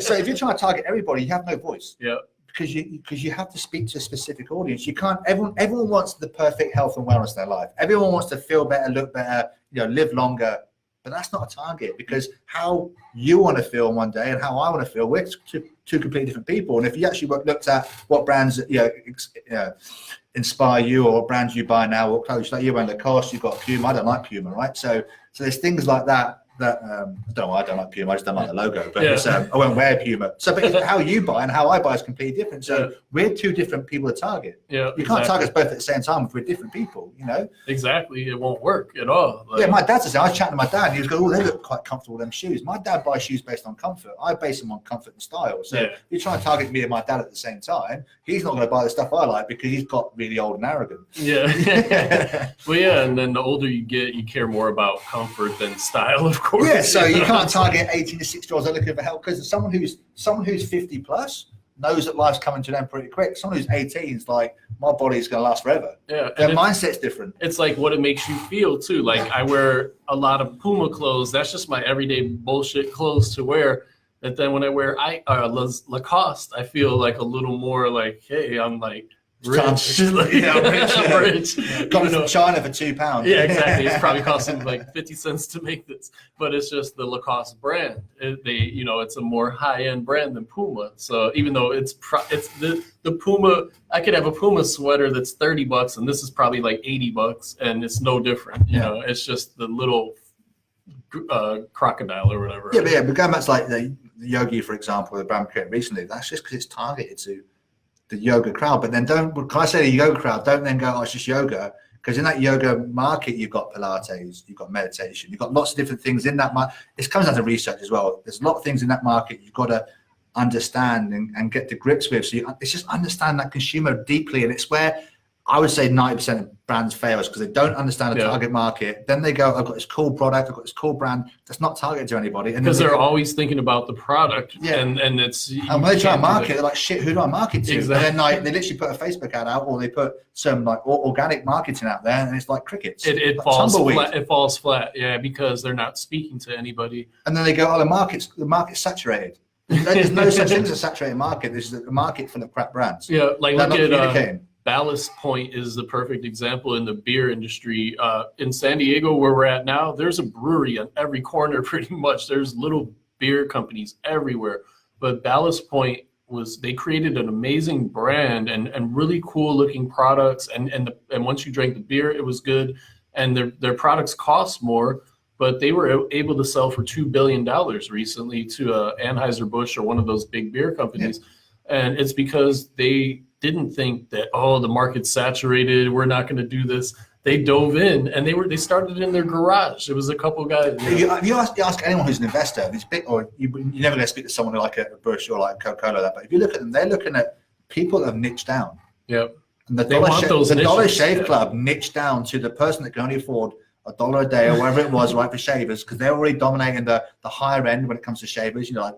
So if you're trying to target everybody, you have no voice. Yeah. Because you have to speak to a specific audience. You can't. Everyone wants the perfect health and wellness in their life. Everyone wants to feel better, look better, you know, live longer. But that's not a target, because how you want to feel one day and how I want to feel, we're two completely different people. And if you actually looked at what brands inspire you, or what brands you buy now, or clothes, like you wear Lacoste, you've got Puma. I don't like Puma, right? So there's things like that. I don't know why I don't like Puma, I just don't like the logo, but I won't wear Puma. So but how you buy and how I buy is completely different. So we're two different people to target. You can't target us both at the same time if we're different people, you know? Exactly. It won't work at all. My dad's the same. I was chatting to my dad and he was going, oh, they look quite comfortable, them shoes. My dad buys shoes based on comfort. I base them on comfort and style. So if you're trying to target me and my dad at the same time, he's not going to buy the stuff I like because he's got really old and arrogant. Well, and then the older you get, you care more about comfort than style, of course. Yeah, so you can't target 18 to 60-year-olds looking for help, because someone who's 50 plus knows that life's coming to them pretty quick. Someone who's 18 is like, my body's going to last forever. Their mindset's different. It's like what it makes you feel too. Like I wear a lot of Puma clothes. That's just my everyday bullshit clothes to wear. But then when I wear Lacoste, I feel like a little more like, hey, I'm like rich. I'm rich. Got it from China for £2. Yeah, exactly. It's probably costing like 50 cents to make this, but it's just the Lacoste brand. It's a more high-end brand than Puma. So even though it's the Puma, I could have a Puma sweater that's $30, and this is probably like $80, and it's no different. You know, it's just the little crocodile or whatever. But going back to like the Yogi, for example, the brand created recently, that's just because it's targeted to the yoga crowd. But then when I say the yoga crowd, don't then go, oh, it's just yoga, because in that yoga market you've got Pilates, you've got meditation, you've got lots of different things in that market. It comes down to research as well. There's a lot of things in that market you've got to understand and get to grips with. So it's just understand that consumer deeply, and it's where I would say 90% of brands fail us, because they don't understand the target market. Then they go, I've got this cool product, I've got this cool brand that's not targeted to anybody. Because they're always thinking about the product. And it's. And when they try to market, they're like, shit, who do I market to? Exactly. And then they literally put a Facebook ad out, or they put some like organic marketing out there, and it's like crickets. It falls flat. It falls flat, because they're not speaking to anybody. And then they go, oh, the market's saturated. There's no such thing as a saturated market. This is a market full of crap brands. Yeah, like look at Ballast Point is the perfect example in the beer industry. In San Diego, where we're at now, there's a brewery on every corner pretty much. There's little beer companies everywhere. But Ballast Point was they created an amazing brand and really cool looking products. And once you drank the beer, it was good. And their products cost more, but they were able to sell for $2 billion recently to Anheuser-Busch or one of those big beer companies. Yeah. And it's because they didn't think that, oh, the market's saturated, we're not going to do this. They dove in, and they started in their garage. It was a couple guys. You know. You ask anyone who's an investor, who's big, or you're never going to speak to someone like a Bush or like Coca-Cola. But if you look at them, they're looking at people that have niched down. Yep. And the Dollar Shave Club niched down to the person that can only afford $1 a day or whatever it was, right, for shavers, because they're already dominating the higher end when it comes to shavers. Like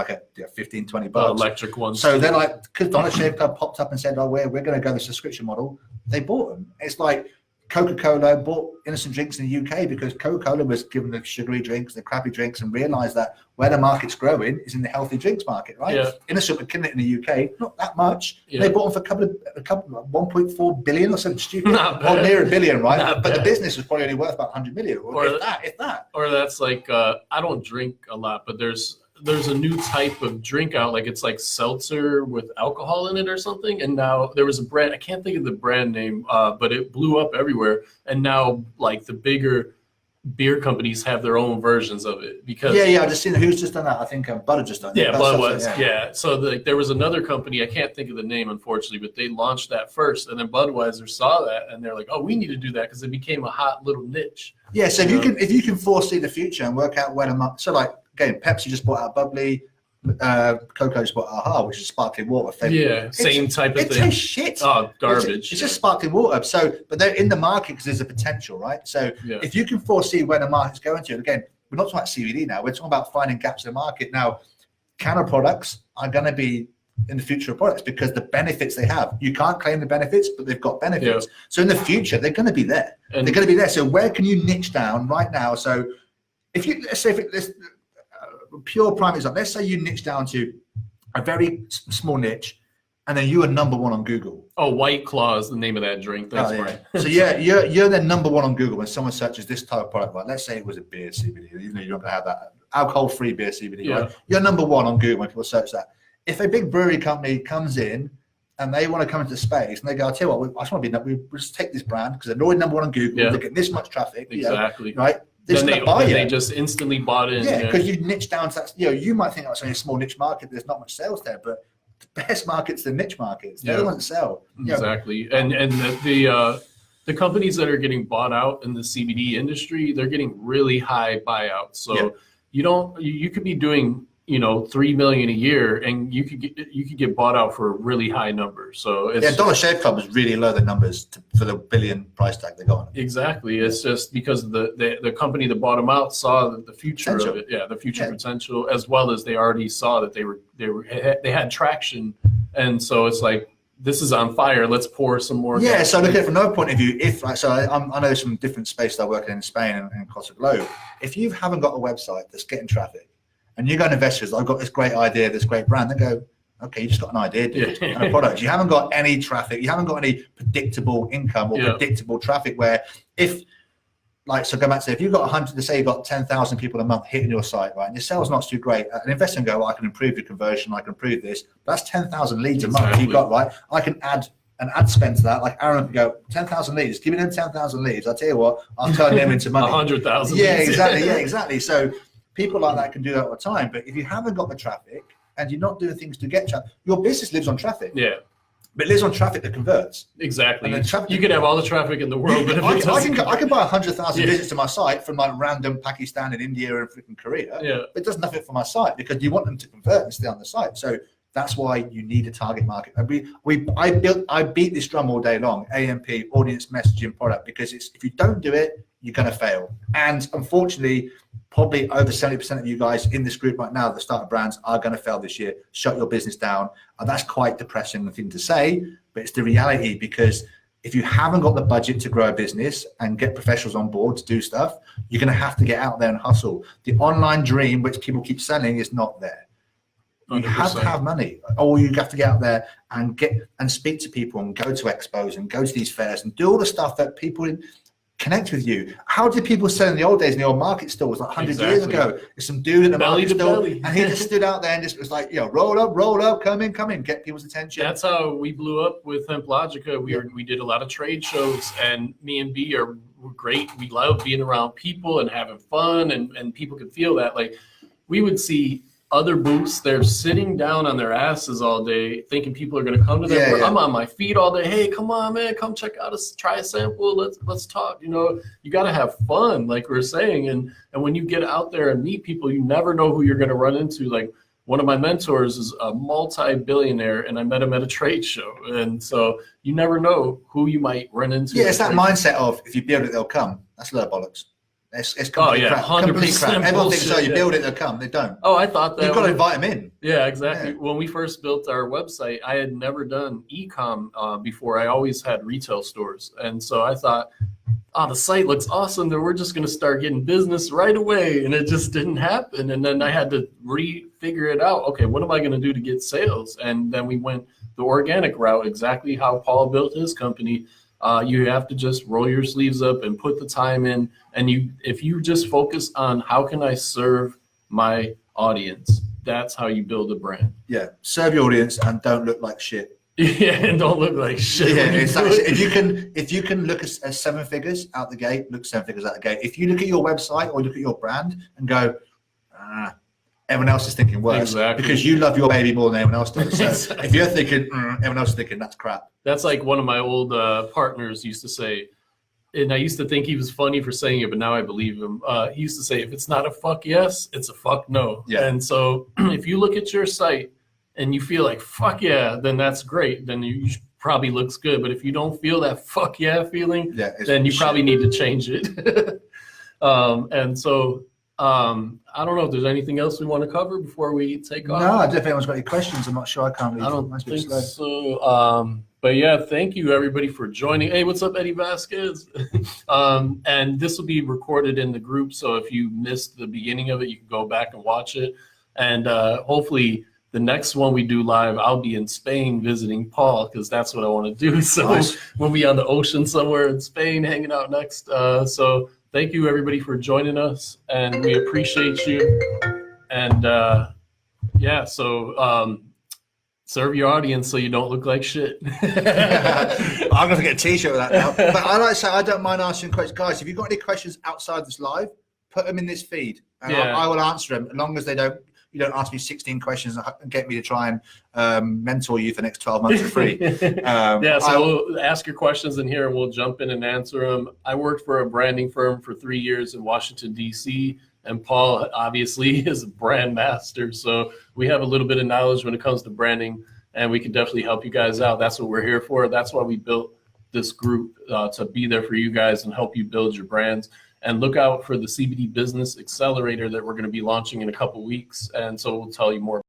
a $15-20 electric ones. So they're like, because Dollar Shave Club popped up and said, oh, we're going to go the subscription model. They bought them. It's like Coca-Cola bought Innocent Drinks in the UK because Coca-Cola was given the sugary drinks, the crappy drinks, and realised that where the market's growing is in the healthy drinks market, right? Yeah. Innocent were killing it in the UK, not that much. Yeah. They bought them for a couple 1.4 billion or something stupid, or near $1 billion, right? Not but bad. The business was probably only worth about 100 million, or if that. Or that's like I don't drink a lot, but there's a new type of drink out, like it's like seltzer with alcohol in it or something. And now there was a brand, I can't think of the brand name, but it blew up everywhere. And now like the bigger beer companies have their own versions of it because I just seen who's just done that. I think Bud just done it. Yeah, Bud was. Yeah. So there was another company, I can't think of the name unfortunately, but they launched that first, and then Budweiser saw that and they're like, oh, we need to do that because it became a hot little niche. Yeah. So if you can foresee the future and work out where the market, so like again, Pepsi just bought out Bubbly. Coca just bought AHA, which is sparkling water. Yeah, same type of thing. It tastes shit. Oh, garbage. It's just sparkling water. So, but they're in the market because there's a potential, right? So, if you can foresee where the market's going to, again, we're not talking about CBD now. We're talking about finding gaps in the market. Now, counter products are going to be in the future of products because the benefits they have. You can't claim the benefits, but they've got benefits. Yeah. So, in the future, they're going to be there. And they're going to be there. So, where can you niche down right now? So, let's say pure prime example, let's say you niche down to a very small niche and then you are number one on Google. Oh, White Claw is the name of that drink. That's right. So you're then number one on Google when someone searches this type of product. Like let's say it was a beer CBD. You're not going to have that alcohol-free beer CBD. Right? You're number one on Google when people search that. If a big brewery company comes in and they want to come into space and they go, I'll tell you what, I just want to be, we'll just take this brand because they're already number one on Google. They're getting this much traffic. Exactly. Right? They just instantly bought in. Yeah, because you niche down to that. You might think that's only a small niche market. There's not much sales there, but the best market's the niche markets. They're the ones that sell. Exactly, and the companies that are getting bought out in the CBD industry, they're getting really high buyouts. So you could be doing $3 million a year, and you could get bought out for a really high number. So it's Dollar Shave Club is really low the numbers for the billion price tag they got. Exactly, it's just because the company that bought them out saw the future of it. The future potential, as well as they already saw that they had traction, and so it's like this is on fire. Let's pour some more. Yeah. So look at it from another point of view. I know some different space that I work in Spain and across the globe. If you haven't got a website that's getting traffic, and you go to investors, I've got this great idea, this great brand. They go, okay, you just got an idea, dude, and a product. You haven't got any traffic. You haven't got any predictable income or predictable traffic where so go back to if you've got 100, to say you've got 10,000 people a month hitting your site, right, and your sales not too great, an investor can go, well, I can improve your conversion, I can improve this. That's 10,000 leads a month you've got, right? I can add an ad spend to that. Like Aaron can go, 10,000 leads, give me them 10,000 leads. I'll tell you what, I'll turn them into money. 100,000 Yeah, exactly. Yeah, exactly. So people like that can do that all the time. But if you haven't got the traffic and you're not doing things to get traffic, your business lives on traffic. Yeah. But it lives on traffic that converts. Exactly. You could have all the traffic in the world, but if I can buy 100,000 visits to my site from like random Pakistan and India and freaking Korea. Yeah. But it does nothing for my site because you want them to convert and stay on the site. So that's why you need a target market. I beat this drum all day long. AMP, audience messaging product, because if you don't do it, you're going to fail. And unfortunately, probably over 70% of you guys in this group right now that started brands are going to fail this year. Shut your business down. And that's quite depressing thing to say, but it's the reality, because if you haven't got the budget to grow a business and get professionals on board to do stuff, you're going to have to get out there and hustle. The online dream, which people keep selling, is not there. You 100%. Have to have money, or you have to get out there and speak to people and go to expos and go to these fairs and do all the stuff that people connect with you. How did people sell in the old days in the old market stores like 100 years ago? There's some dude in the Belly market to store, belly. and he just stood out there and just was like, roll up, come in, get people's attention. That's how we blew up with Hemp Logica. We did a lot of trade shows, and me and B were great. We love being around people and having fun, and people could feel that. Like, we would see other booths, they're sitting down on their asses all day thinking people are going to come to them. I'm on my feet all day. Hey, come on, man, come check out try a sample. Let's talk. You got to have fun, like we're saying. And when you get out there and meet people, you never know who you're going to run into. Like, one of my mentors is a multi-billionaire, and I met him at a trade show. And so you never know who you might run into. Yeah, it's that mindset of, if you build it, they'll come. That's a lot of bollocks. It's complete crap. 100% Complete crap. Everyone thinks, bullshit, you build it, they'll come. They don't. Oh, I thought that. You've got to invite them in. Yeah, exactly. Yeah. When we first built our website, I had never done e-com before. I always had retail stores. And so I thought, the site looks awesome. Then we're just going to start getting business right away. And it just didn't happen. And then I had to figure it out. Okay, what am I going to do to get sales? And then we went the organic route, exactly how Paul built his company. You have to just roll your sleeves up and put the time in. And if you just focus on how can I serve my audience, that's how you build a brand. Yeah, serve your audience and don't look like shit. Yeah, and don't look like shit. Yeah, if you can look at 7 figures out the gate, look 7 figures out the gate. If you look at your website or look at your brand and go, everyone else is thinking worse, because you love your baby more than anyone else does. So if you're thinking, everyone else is thinking that's crap. That's like one of my old partners used to say, and I used to think he was funny for saying it, but now I believe him. He used to say, if it's not a fuck yes, it's a fuck no. Yeah. And so if you look at your site and you feel like fuck yeah, then that's great. Then you probably looks good. But if you don't feel that fuck yeah feeling, then you probably need to change it. And so I don't know if there's anything else we want to cover before we take off. No, I don't think anyone's got any questions. I'm not sure. I don't think so. But yeah, thank you everybody for joining. Hey, what's up, Eddie Vasquez? And this will be recorded in the group, so if you missed the beginning of it, you can go back and watch it. And hopefully the next one we do live, I'll be in Spain visiting Paul, because that's what I want to do. So nice. We'll be on the ocean somewhere in Spain hanging out next. So thank you everybody for joining us, and we appreciate you. And serve your audience so you don't look like shit. I'm gonna get a t-shirt with that now. But I like to say, I don't mind answering questions. Guys, if you've got any questions outside this live, put them in this feed, and I will answer them, as long as you don't ask me 16 questions and get me to try and mentor you for the next 12 months for free. We'll ask your questions in here and we'll jump in and answer them. I worked for a branding firm for 3 years in Washington, D.C., and Paul obviously is a brand master. So we have a little bit of knowledge when it comes to branding, and we can definitely help you guys out. That's what we're here for. That's why we built this group, to be there for you guys and help you build your brands. And look out for the CBD Business Accelerator that we're going to be launching in a couple weeks. And so we'll tell you more